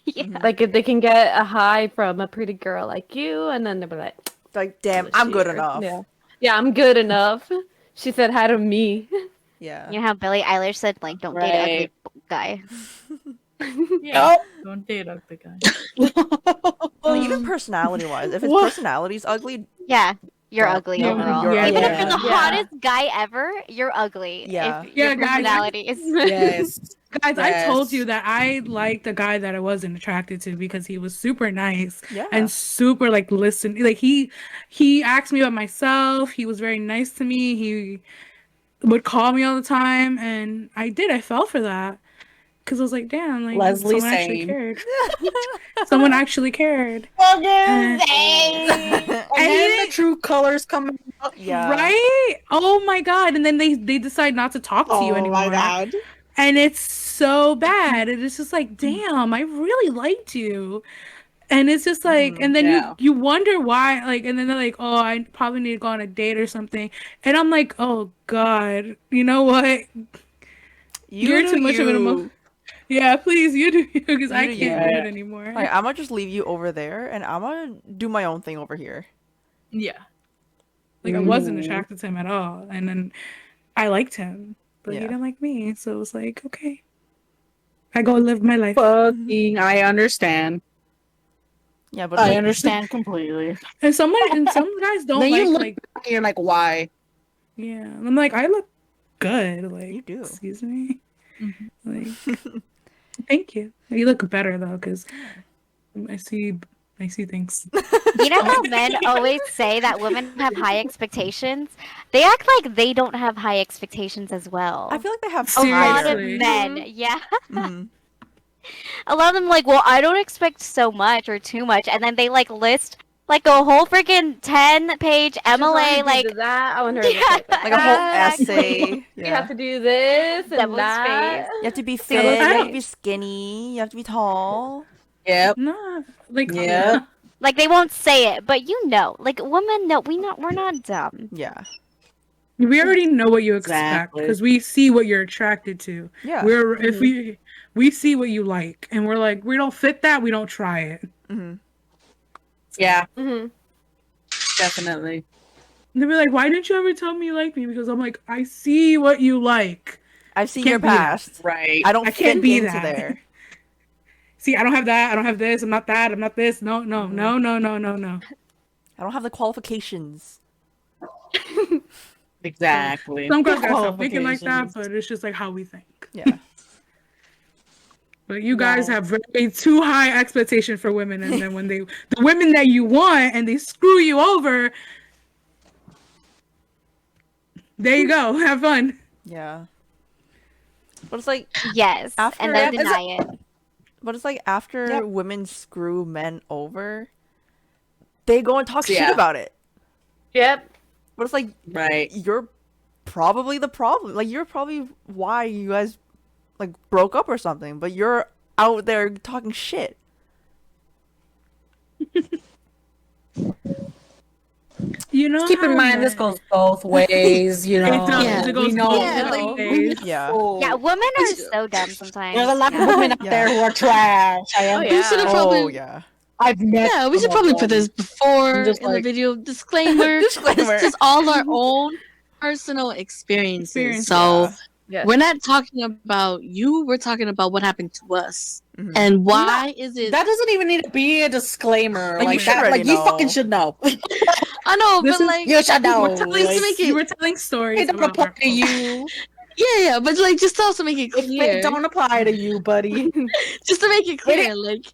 Yeah.
Like if they can get a high from a pretty girl like you, and then they'll be like,
Like, damn,
"Let's
I'm good
cheer."
enough.
Yeah, I'm good enough. She said hi to me.
Yeah.
You know how Billie Eilish said, like, don't date an ugly guy.
Yeah. Don't date ugly guy.
Like, even personality-wise, if his
What?
personality's ugly,
Yeah, you're
Don't-
ugly
Yeah,
overall.
you're
Even if
ugly.
you're the
Yeah.
hottest guy ever, you're ugly.
Yeah.
If
Yeah,
your
guys,
personality is.
Yes.
Guys, I told you
Yes.
that I liked the guy that I wasn't attracted to because he was super nice
Yeah.
and super like listen. Like he asked me about myself. He was very nice to me. He would call me all the time, and I fell for that because I was like, damn, like
Leslie,
someone actually
same.
cared. Someone actually cared.
Fucking
And-
and then the true colors come out.
Yeah.
Right? Oh my god! And then they decide not to talk to you
Oh
anymore.
my god.
And it's so bad. And it's just like, damn, I really liked you. And it's just like, and then
Yeah.
you wonder why, like, and then they're like, oh, I probably need to go on a date or something. And I'm like, oh god, you know what? You're too much of an emo- Yeah, please, you do you, because I
do
can't
you.
do it anymore.
Like, I'm gonna just leave you over there, and I'm gonna do my own thing over here.
Yeah.
Like, I wasn't attracted to him at all. And then I liked him, but he
Yeah.
didn't like me. So it was like, okay. I go live my life.
Fucking, I understand.
Yeah, but
I
like,
understand completely.
And some guys don't
Then you look
like,
back and you're like, why?
yeah. I'm like, I look good. Like,
You do.
Excuse me.
Mhm.
Like, thank you. You look better though, because I see things.
You know how men always say that women have high expectations? They act like they don't have high expectations as well.
I feel like they have
a lot of
Seriously.
men, yeah.
Mhm.
A lot of them like, well, I don't expect so much or too much, and then they like list like a whole freaking 10-page MLA, like
that. I want her to
Yeah.
look like that.
Like a whole
Exactly.
essay.
You
Yeah.
have to do this and
Devil's
that.
face.
You have to be
See,
fit. You
look
have
at-
to be skinny. You have to be tall.
Yep.
Nah, like
Yep.
like they won't say it, but you know, like women know we're not dumb.
Yeah.
we already know what you expect
Exactly.
because we see what you're attracted to.
Yeah.
We're if we see what you like, and we're like, we don't fit that, we don't try it.
hmm
Yeah,
hmm
definitely.
And they'll be like, why didn't you ever tell me you like me? Because I'm like, I see what you like.
I've seen
Can't
your
be that.
past.
Right.
I don't
I can't
fit
be
into
that.
there.
See, I don't have that. I don't have this. I'm not that. I'm not this. No, no, no, no, no, no, no.
I don't have the qualifications.
Exactly.
Some girls gotta stop thinking like that,
Qualifications.
but it's just like how we think.
Yeah.
But you guys
Yeah.
have very too high expectation for women, and then when the women that you want and they screw you over, there you go. Have fun.
Yeah. But it's like
Yes,
After-
and then
Yeah,
deny it.
But it's like after
Yep.
women screw men over, they go and talk
Yeah.
shit about it.
Yep.
But it's like
Right.
you're probably the problem. Like you're probably why you guys like broke up or something. But you're out there talking shit.
You know.
Keep in
how
mind this
men-
goes both ways, you know.
It does.
Yeah.
It goes
we know.
both
Yeah,
ways.
Yeah.
Yeah, women are so dumb sometimes.
There's a lot
Yeah.
of women out
Yeah.
there who are trash. I am.
yeah.
We should have
Oh
probably.
yeah.
I've met.
Yeah, we should
some of
probably put
them.
this before
Just
in the
like-
video. Disclaimer.
Disclaimer.
This is all our own personal experiences. So
Yeah.
Yes.
we're not talking about you. We're talking about what happened to us.
Mhm.
And why is it?
That doesn't even need to be a disclaimer.
Like, you
Like
should
that.
already
Like you
know.
fucking should know.
I know,
This
but
is-
like,
You should know.
We're telling
Like,
to make
You
it.
were telling stories
it don't
about
apply
our
to you.
Yeah, but like, just to also make it
If
clear.
it don't apply to you, buddy.
Just to make it clear, like,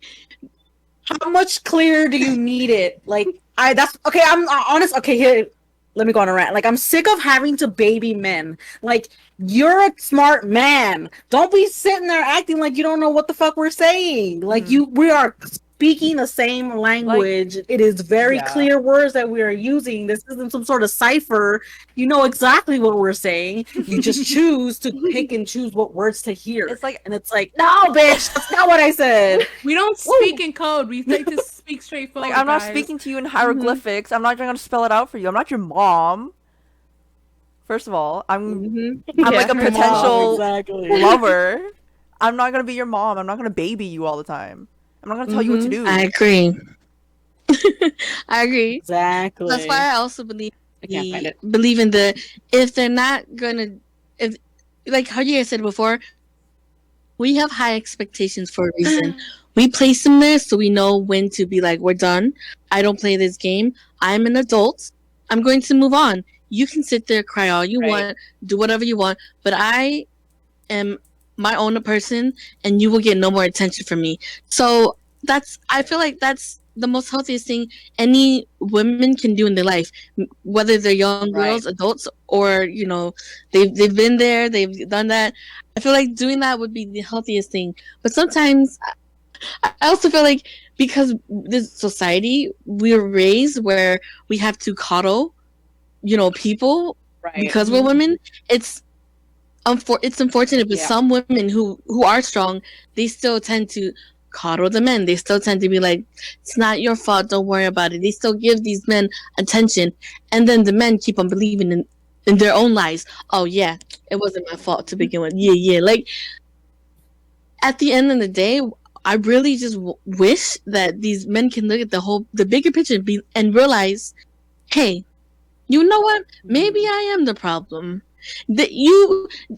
How much clearer do you need it? Like that's okay. I'm honest. Okay, here. Let me go on a rant. Like I'm sick of having to baby men. Like you're a smart man. Don't be sitting there acting like you don't know what the fuck we're saying. Like we are speaking the same language. It is very
Yeah.
clear words that we are using. This isn't some sort of cipher. You know exactly what we're saying. You just choose to pick and choose what words to hear.
It's like
And it's like, no, bitch, that's not what I said.
We don't speak in code. We like to speak straightforward.
I'm not
guys.
speaking to you in hieroglyphics. I'm not gonna spell it out for you. I'm not your mom. First of all, I'm
Mm-hmm.
like a
Yeah.
potential
Exactly.
lover. I'm not gonna be your mom. I'm not gonna baby you all the time. I'm not gonna tell you what to do.
I agree. I agree.
Exactly.
That's why I also believe
I can't find it.
believe in the if they're not gonna if like how you guys said before, we have high expectations for a reason. We place them there so we know when to be like, we're done. I don't play this game. I'm an adult. I'm going to move on. You can sit there, cry all you want, do whatever you want, but I am my own person, and you will get no more attention from me. So I feel like that's the most healthiest thing any women can do in their life, whether they're young girls, adults, or they've been there, they've done that. I feel like doing that would be the healthiest thing. But sometimes I also feel like because this society we're raised where we have to coddle, people because we're women. It's unfortunate, but some women who are strong, they still tend to coddle the men. They still tend to be like, it's not your fault, don't worry about it. They still give these men attention, and then the men keep on believing in their own lies. Oh yeah, it wasn't my fault to begin with. Yeah. Like at the end of the day, I really just wish that these men can look at the bigger picture and realize, hey, you know what? Maybe I am the problem.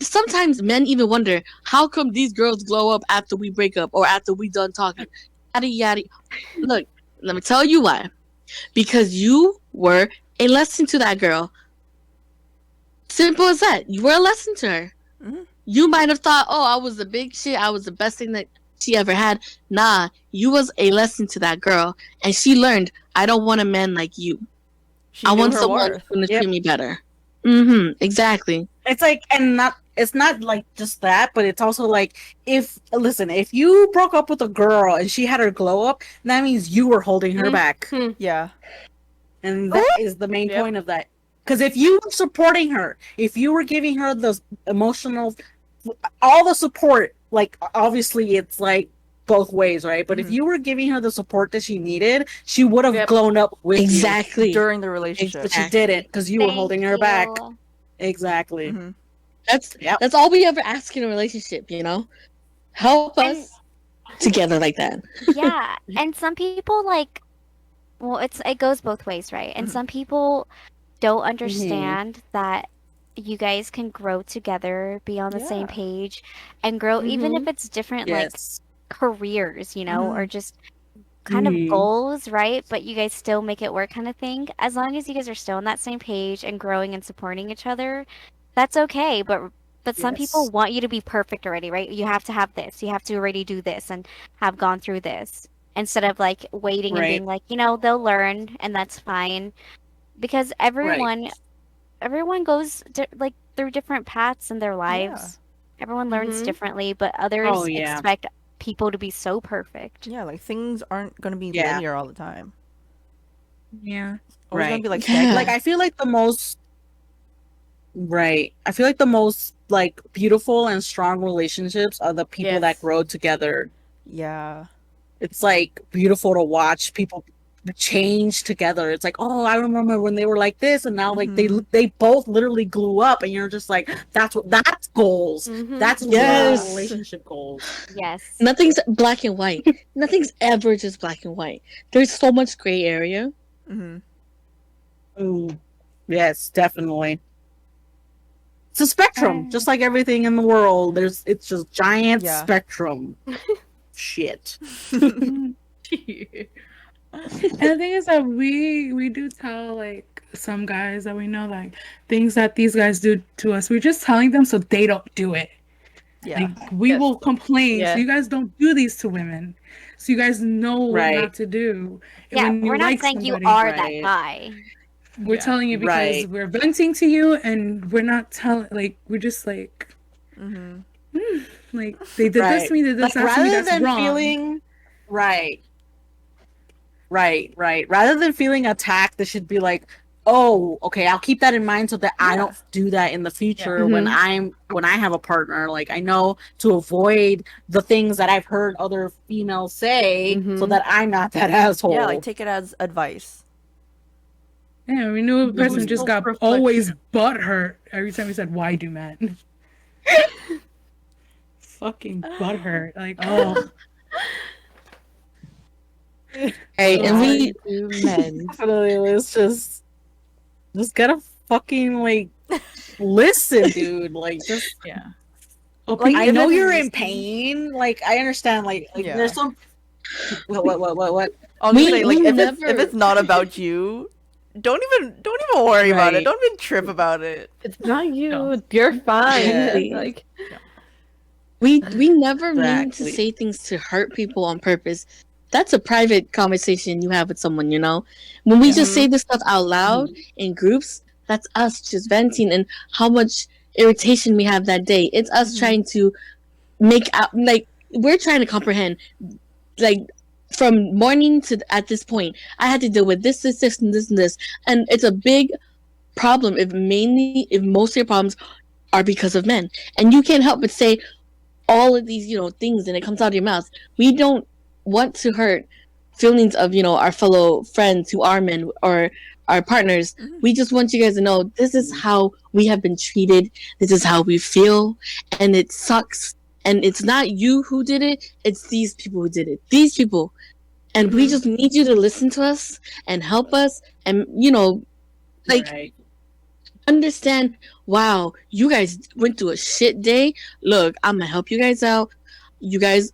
Sometimes men even wonder, how come these girls glow up after we break up or after we done talking? Yada yada. Look, let me tell you why. Because you were a lesson to that girl. Simple as that. You were a lesson to her.
Mm-hmm.
You might have thought, oh, I was the big shit. I was the best thing that she ever had. Nah, you was a lesson to that girl. And she learned, I don't want a man like you. I want someone who's going to treat me better. Exactly.
It's like, it's not like just that, but it's also like, if you broke up with a girl and she had her glow up, that means you were holding her back.
Yeah.
And that is the main point of that. Because if you were supporting her, if you were giving her the emotional, all the support, like, obviously it's like both ways, right? But if you were giving her the support that she needed, she would have grown up with
you
during the relationship.
But she didn't, because you were holding her back. Exactly.
That's all we ever ask in a relationship, help us together like that.
Yeah, and some people it goes both ways, right? And some people don't understand that you guys can grow together, be on the same page, and grow, even if it's different like careers, or just kind of goals, right? But you guys still make it work, kind of thing. As long as you guys are still on that same page and growing and supporting each other, that's okay. But some people want you to be perfect already, right? You have to have this. You have to already do this and have gone through this, instead of like waiting and being like, they'll learn and that's fine. Because everyone goes like through different paths in their lives. Everyone learns differently, but others expect people to be so perfect.
Yeah, like things aren't gonna be linear all the time.
Yeah.
Always gonna be like
stagnant. Like, I feel like the most like beautiful and strong relationships are the people that grow together.
Yeah.
It's like beautiful to watch people change together. It's like, oh, I remember when they were like this, and now like they both literally grew up, and you're just like, that's goals. That's relationship goals.
Yes.
Nothing's black and white. Nothing's ever just black and white. There's so much gray area.
Yes, definitely. It's a spectrum, just like everything in the world. It's just giant spectrum. Shit.
And the thing is that we do tell like some guys that we know, like, things that these guys do to us, we're just telling them so they don't do it. Like, we will complain, so you guys don't do these to women, so you guys know what not to do.
Yeah,
when you
we're not saying you are that guy.
We're telling you because we're venting to you, and we're not telling, like, we're just like, like, they did this to me, they did this to me, that's wrong.
Feeling rather than feeling attacked, they should be like, oh, okay, I'll keep that in mind so that I don't do that in the future when I have a partner. Like, I know to avoid the things that I've heard other females say, so that I'm not that asshole.
Yeah, like, take it as advice.
Yeah, we knew a person just got always butthurt every time we said, why do men? fucking butthurt. Like, oh,
Hey, and we
men.
definitely let's just gotta fucking like listen, dude. Like just
Yeah.
Like,
I
if
know
it's-
you're in pain. Like I understand. Like
Yeah.
there's some what?
I was gonna
We-
say, like,
we
if
never-
it's not about you, don't even worry about it.
Right.
Don't even trip about it.
It's not you.
No.
You're fine.
Exactly.
Like,
We never mean to
Exactly.
say things to hurt people on purpose. That's a private conversation you have with someone, you know? When we just say this stuff out loud in groups, that's us just venting and how much irritation we have that day. It's us trying to make out, like, we're trying to comprehend, like, from morning to at this point, I had to deal with this, and this. And it's a big problem if most of your problems are because of men. And you can't help but say all of these, things, and it comes out of your mouth. We don't want to hurt feelings of, our fellow friends who are men or our partners. We just want you guys to know this is how we have been treated. This is how we feel. And it sucks. And it's not you who did it. It's these people who did it. These people. And we just need you to listen to us and help us. And, like,
Right.
understand, wow, you guys went through a shit day. Look, I'm gonna help you guys out. You guys,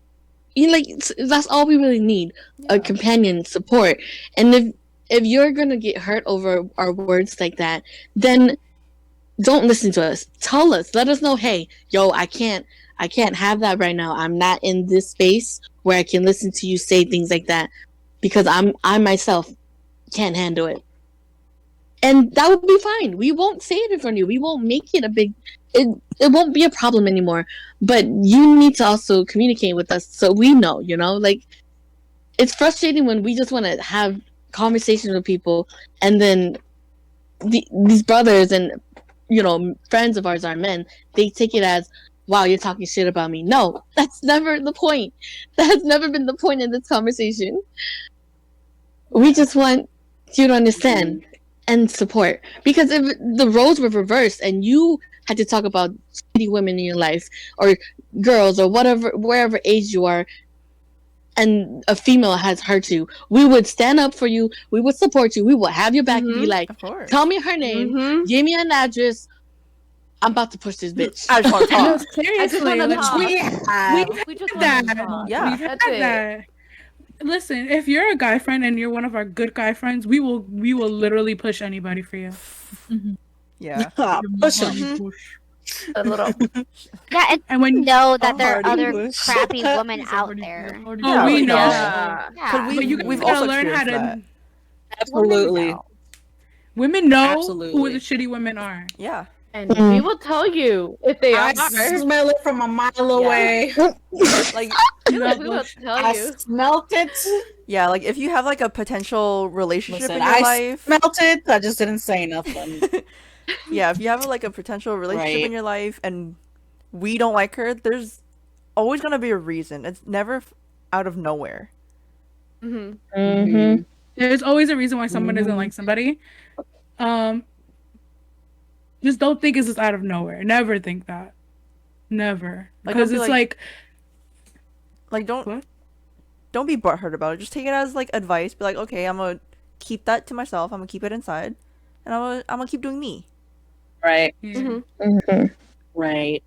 that's all we really need. A companion, support. And if you're gonna get hurt over our words like that, then don't listen to us. Tell us. Let us know, hey, yo, I can't have that right now. I'm not in this space where I can listen to you say things like that because I myself can't handle it. And that would be fine. We won't say it in front of you. We won't make it it won't be a problem anymore. But you need to also communicate with us so we know, like, it's frustrating when we just want to have conversations with people and then these brothers and, friends of ours are men. They take it as, wow, you're talking shit about me. No, that's never the point. That has never been the point in this conversation. We just want you to understand and support. Because if the roles were reversed and you had to talk about shitty women in your life or girls or whatever, wherever age you are, and a female has hurt you, we would stand up for you. We would support you. We will have your back and be like,
Of course.
tell me her name, give me an address. I'm about to push this bitch.
I just want to
no,
talk.
seriously,
wanna
like,
talk.
we've
we just
had
want to
that.
talk.
Yeah.
We've had
That's it.
that. Listen, if you're a guy friend and you're one of our good guy friends, we will literally push anybody for you.
Yeah.
Push 'em.
A little.
Yeah,
And when
know that there are
Hardy
other
bush.
crappy women out there.
oh,
Yeah,
we
we
know.
know.
Yeah.
Because
But you guys
we've
gotta
also
learn how to.
experienced that.
Absolutely.
Women know who
Absolutely.
the shitty women are.
Yeah.
And we will tell you if they
I
are.
smell it from a mile away.
Like,
No,
We will tell
I
you.
smelt it.
yeah, like if you have like a potential relationship
Listen,
in your
I
life.
smelt it. I just didn't say nothing.
Yeah, if you have like a potential relationship in
Right.
your life and we don't like her, there's always gonna be a reason. It's never out of nowhere.
Mm-hmm.
There's always a reason why someone doesn't like somebody. Just don't think it's just out of nowhere. Never think that. Never.
Like,
Because
don't be
it's
like-
like,
Like
what?
don't be butthurt about it. Just take it as like advice. Be like, okay, I'm gonna keep that to myself. I'm gonna keep it inside, and I'm gonna keep doing me.
Right.
Yeah.
Right.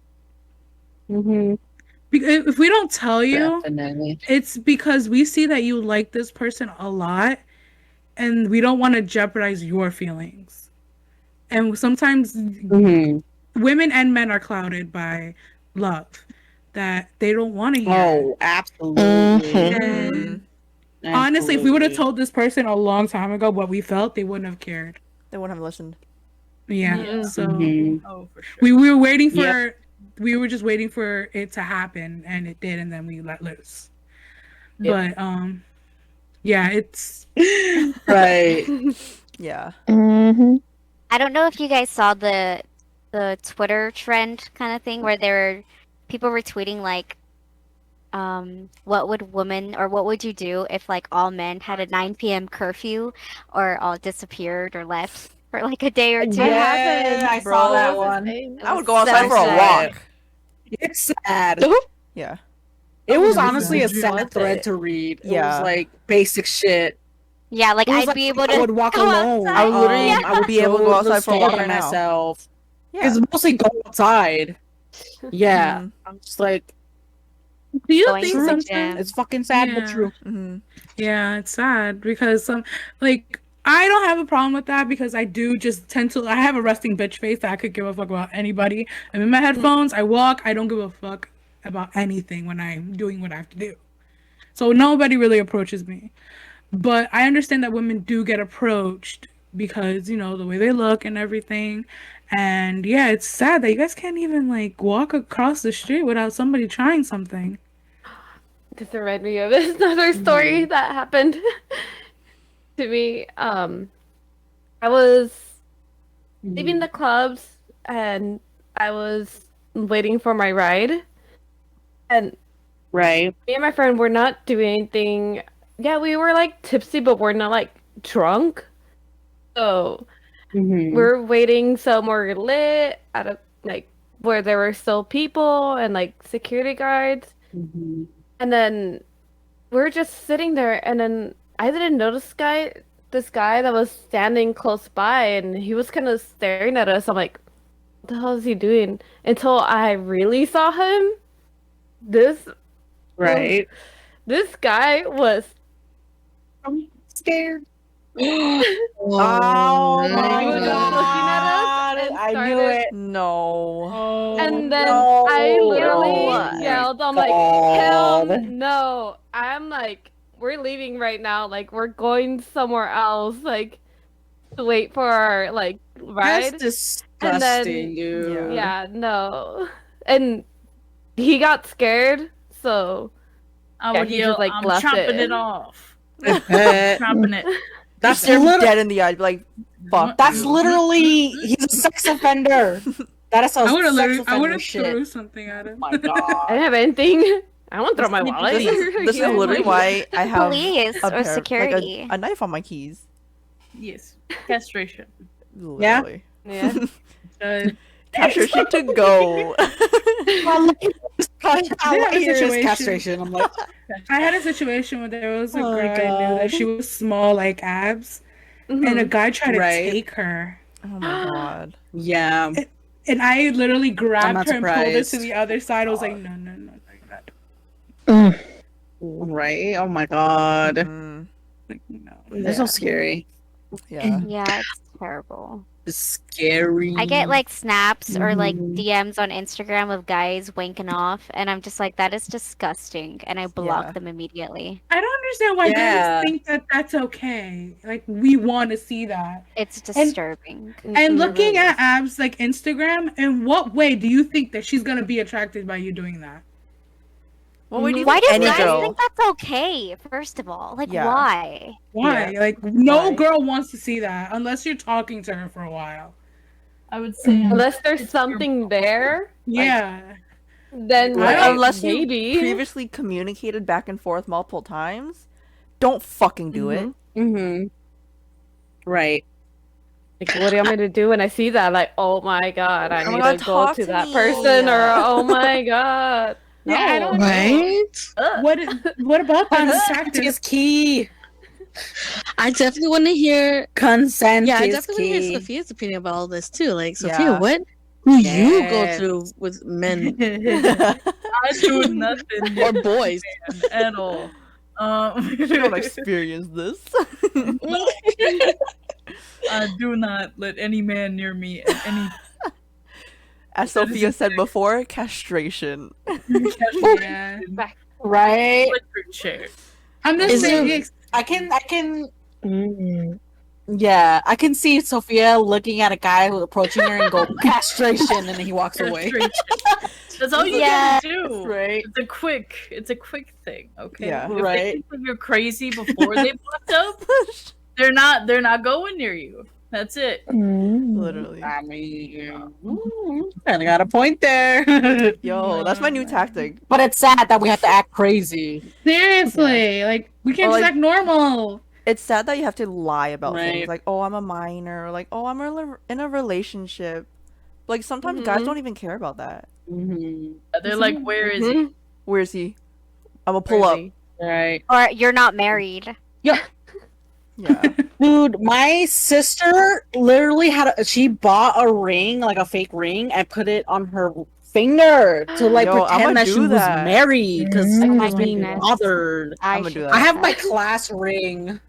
If we don't tell you,
Definitely.
it's because we see that you like this person a lot and we don't want to jeopardize your feelings. And sometimes women and men are clouded by love that they don't want to hear.
Oh, absolutely.
And honestly, if we would have told this person a long time ago what we felt, they wouldn't have cared.
They wouldn't have listened.
Yeah. So
Oh, for sure.
we were waiting for
Yep.
we were just waiting for it to happen, and it did, and then we let loose.
Yep.
But yeah, it's
Right.
Yeah.
Mm-hmm.
I don't know if you guys saw the Twitter trend kind of thing where people were tweeting like, what would you do if like all men had a 9 p.m. curfew or all disappeared or left for like a day or two?
Yeah, I saw that
Bro.
one.
I would go outside for a
sad.
walk.
It's sad.
Yeah.
It was
Oh,
honestly a
yeah.
sad thread to read. It was
Yeah.
like, basic shit. It was
Yeah.
like basic shit.
Yeah, like
It was
I'd
like
be able
I
to
would walk
go
alone.
I
outside.
would literally
Yeah.
I would
be able to
go
go
to the
outside for a
store
walk
by
right now.
myself.
Yeah.
It's mostly go outside. Yeah.
Mhm.
I'm just like,
Do you
Going
think
to the
sometimes?
gym.
it's fucking sad but
Yeah.
true.
Mhm.
Yeah, it's sad because like I don't have a problem with that because I do just tend to I have a resting bitch face that I could give a fuck about anybody. I'm in my headphones, I walk, I don't give a fuck about anything when I'm doing what I have to do. So nobody really approaches me. But I understand that women do get approached because, the way they look and everything. And yeah, it's sad that you guys can't even like walk across the street without somebody trying something.
This reminded me of another story that happened to me. I was leaving the clubs and I was waiting for my ride. And
Right.
me and my friend were not doing anything. Yeah, we were like tipsy, but we're not like drunk. So we're waiting somewhere lit at a like where there were still people and like security guards. And then we're just sitting there, and then I didn't notice this guy that was standing close by, and he was kind of staring at us. I'm like, what the hell is he doing? Until I really saw him.
Right.
This guy was
I'm scared.
Oh
he was looking at us and
I knew
started-
it.
No.
Oh,
And then
no.
I literally
Oh my
yelled, I'm like, hell
God.
no. I'm like, we're leaving right now. Like, we're going somewhere else. Like, to wait for our, like, ride.
That's disgusting,
And then-
dude.
Yeah, no. And he got scared, so
I
Yeah,
would
he
yell,
just, like,
I'm
left
chopping
it.
it off.
That's
Chopping it.
Stare him dead in the eye. Be like, fuck. you.
literally he's a sex offender. That is a
I would have
sex
I would
offender
have
shit.
threw something at him.
My
I
God.
didn't have anything. I won't throw my wallet.
This is literally why I have
Police
a
or
pair,
security.
like a knife on my keys.
Yes. Castration.
Literally.
Yeah.
Castration to go.
I
Yeah,
hear his
situation.
castration. I'm like,
I had a situation where there was a
Oh my
girl I knew that
God.
she was small, like abs, and a guy tried to
Right.
take her.
Oh my god.
yeah.
And I literally grabbed
not
her and pulled her to
surprised.
the other side. I was like, no, like that.
Right. Oh my God.
Mm,
Like, no.
That's so scary.
yeah.
Yeah, it's terrible.
It's scary.
I get like snaps or like
Mhm.
DMs on Instagram of guys wanking off, and I'm just like, that is disgusting, and I block
Yeah.
them immediately.
I don't understand why
Yeah.
guys think that that's okay. Like, we want to see that.
It's disturbing.
And looking at abs like Instagram, in what way do you think that she's gonna be attracted by you doing that?
Well, where do you
Why
think
do
any
guys
girl?
think that's okay? First of all, like
Yeah.
why?
Why?
Yeah.
Like, no
Why?
girl wants to see that unless you're talking to her for a while.
I would say
Unless there's something there,
Yeah.
then
Right.
like,
Unless you
maybe.
previously communicated back and forth multiple times, don't fucking do it.
Mm-hmm. Right.
Like, what do you want me to do when I see that? Like, oh my god, I
Oh my
need
God,
to go
talk
to
to
that
me.
person, or oh my god.
Yeah, I
No.
don't
Right?
What about that
Consent
attractive?
is key.
I definitely want to hear.
Consent
Yeah, I
is
definitely want to
key.
hear Sophia's opinion about all this too. Like, Sophia,
Yeah.
what do you go
Yes.
through with men
I do nothing
or boys?
at all.
You don't experience this.
I do not let any man near me at any
As Sophia said before, castration.
Yeah.
Right.
electric chair.
I'm just
Is
saying.
I can
Mm.
yeah, I can see Sophia looking at a guy who's approaching her and go castration, and then he walks away.
Castration. That's all you
Yeah.
gotta do.
Right.
It's a quick thing, okay?
Yeah.
If they
Right.
think that you're crazy before they bust up, they're not going near you. That's it.
Literally.
I mean, kind of got a point there.
Yo, that's my new tactic.
But it's sad that we have to act crazy.
Seriously, like we can't
Or,
just
like-
act normal.
It's sad that you have to lie about
Right.
things. Like, oh, I'm a minor. Or like, oh, I'm in a relationship. Like, sometimes guys don't even care about that.
Mm-hmm.
They're like, where is he?
Where is he? I'm gonna pull up.
Really. Right.
Or you're not married.
Yeah.
Dude, my sister literally she bought a ring, like a fake ring, and put it on her finger to like
Yo, I'ma
pretend that
do
she was
that.
married because
Oh
she
my
was being
goodness.
bothered.
I'ma do
should
that.
I have
do
my
that.
class ring.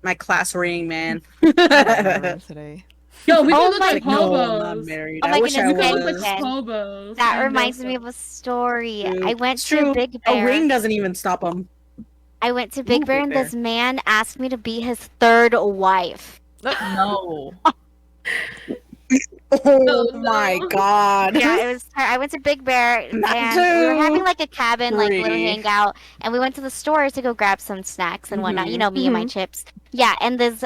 My class ring, man.
Whatever today.
Yo, we
Oh
can look
my
like
No, I'm not
hobos.
married.
Oh
I
my
wish I
goodness,
We can look
was.
like
Jen.
hobos.
That
and
reminds me
stuff.
of a story.
True.
I went
It's
to
true.
Big
A
Bear.
ring doesn't even stop them.
I went to Big
Ooh,
Bear,
Big
and
Bear.
this man asked me to be his third wife.
No.
Oh my god.
Yeah, it was. I went to Big Bear,
Not
and we were having
two,
like a cabin, like little
three.
hangout, and we went to the store to go grab some snacks and whatnot. You
Mhm.
know me and my chips. Yeah, and this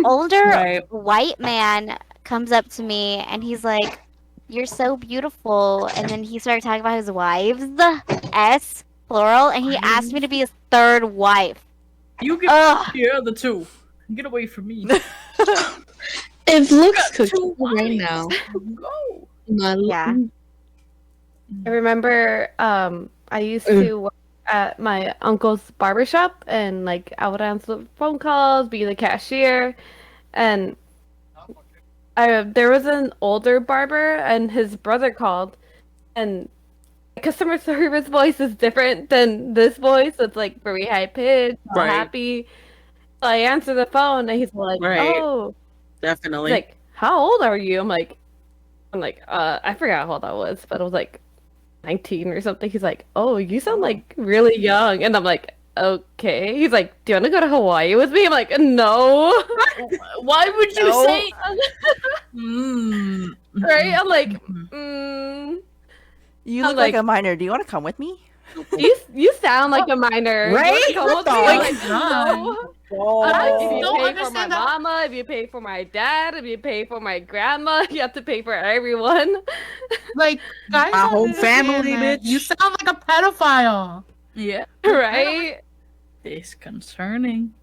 older
Right.
white man comes up to me, and he's like, "You're so beautiful," and then he started talking about his wives, S plural, and he asked me to be his third wife.
You get
Ugh.
the other two. Get away from me.
It looks
Got two
cooking right
wives.
now.
Go.
Yeah.
I remember I used to work at my uncle's barbershop, and like I would answer phone calls, be the cashier, and there was an older barber, and his brother called, and customer service voice is different than this voice. It's like very high pitched, all
Right.
happy. So I answer the phone, and he's like,
Right.
"Oh,"
Definitely.
he's like, "How old are you?" I'm like, I forgot how old I was, but I was like 19 or something. He's like, "Oh, you sound like really young," and I'm like, "Okay." He's like, "Do you want to go to Hawaii with me?" I'm like, "No."
Why would you
No.
say? Mm.
Right? I'm like,
You
I'm
look like
like-
a minor. Do you want to come with me?
you sound like a minor.
Right?
You wanna
What
come
the-
with me? I'm
Oh
like,
my God.
no.
Oh.
If you
don't
pay for my
understand that-
mama, if you pay for my dad, if you pay for my grandma, you have to pay for everyone.
Like, guys,
My
don't
whole
understand
family,
that.
bitch.
You sound like a pedophile.
Yeah.
Right?
Disconcerting.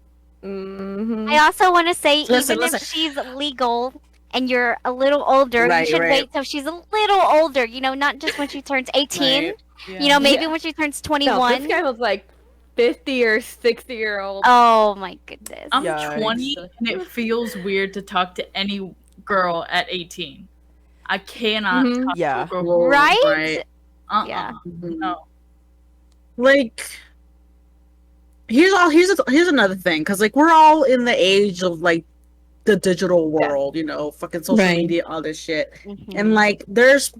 Mm-hmm.
I also want to say,
Listen,
even
listen.
if she's legal and you're a little older,
Right,
you should
right.
wait till she's a little older. You know, not just when she turns 18.
Right.
You know, maybe
Yeah.
when she turns
No,
21.
this guy was like 50 or 60-year-old.
Oh my goodness.
I'm
Yikes.
20 and it feels weird to talk to any girl at 18. I cannot
Mhm.
talk
Yeah.
to a girl who
Right?
Right.
Yeah.
No.
Like, here's another thing, because like we're all in the age of like the digital world, you know, fucking social
Right.
media, all this shit,
Mhm.
and like there's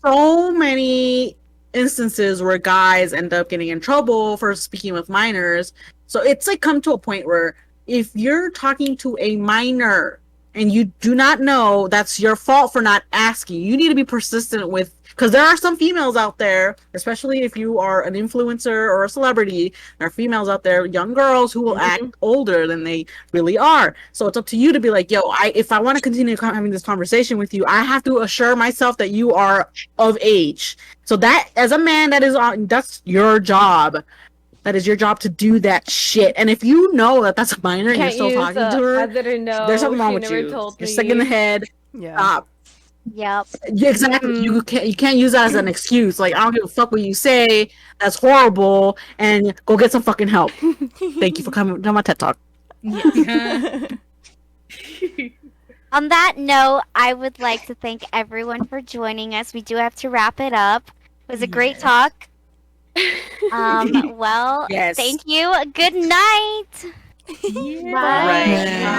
so many instances where guys end up getting in trouble for speaking with minors. So it's like come to a point where if you're talking to a minor and you do not know, that's your fault for not asking. You need to be persistent with, because there are some females out there, especially if you are an influencer or a celebrity, there are females out there, young girls who will act older than they really are. So it's up to you to be like, yo, if I want to continue having this conversation with you, I have to assure myself that you are of age. So that, as a man, that's your job. That is your job to do that shit. And if you know that that's a minor and you're
Can't
still
use
talking to
I
her,
didn't know.
there's something wrong
she
with
never
you.
told
You're
me.
sick in the head.
Yeah.
Stop.
Yep.
Yeah, exactly. You can't use that as an excuse. Like, I don't give a fuck what you say. That's horrible. And go get some fucking help. Thank you for coming to my TED Talk.
On that note, I would like to thank everyone for joining us. We do have to wrap it up. It was a great talk. Well,
Yes.
thank you. Good night.
Right.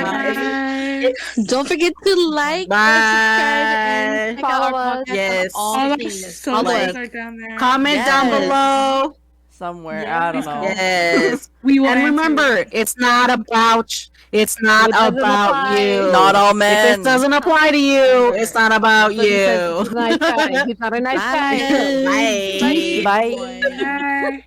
Don't forget to like,
Bye.
and subscribe,
Check out
Follow
our
us.
podcast.
Yes.
All our
Yes.
socials
Like,
are down there.
Comment down
Yes.
below.
Somewhere.
Yeah.
I don't know.
Yes.
We will
And
answer
remember,
you.
it's not about
It doesn't apply.
you.
Not all
If
men.
it doesn't apply to you, it's not about
But he says
you.
he's a nice guy. He's not a nice guy.
Bye.
Bye.
Boy.
Bye.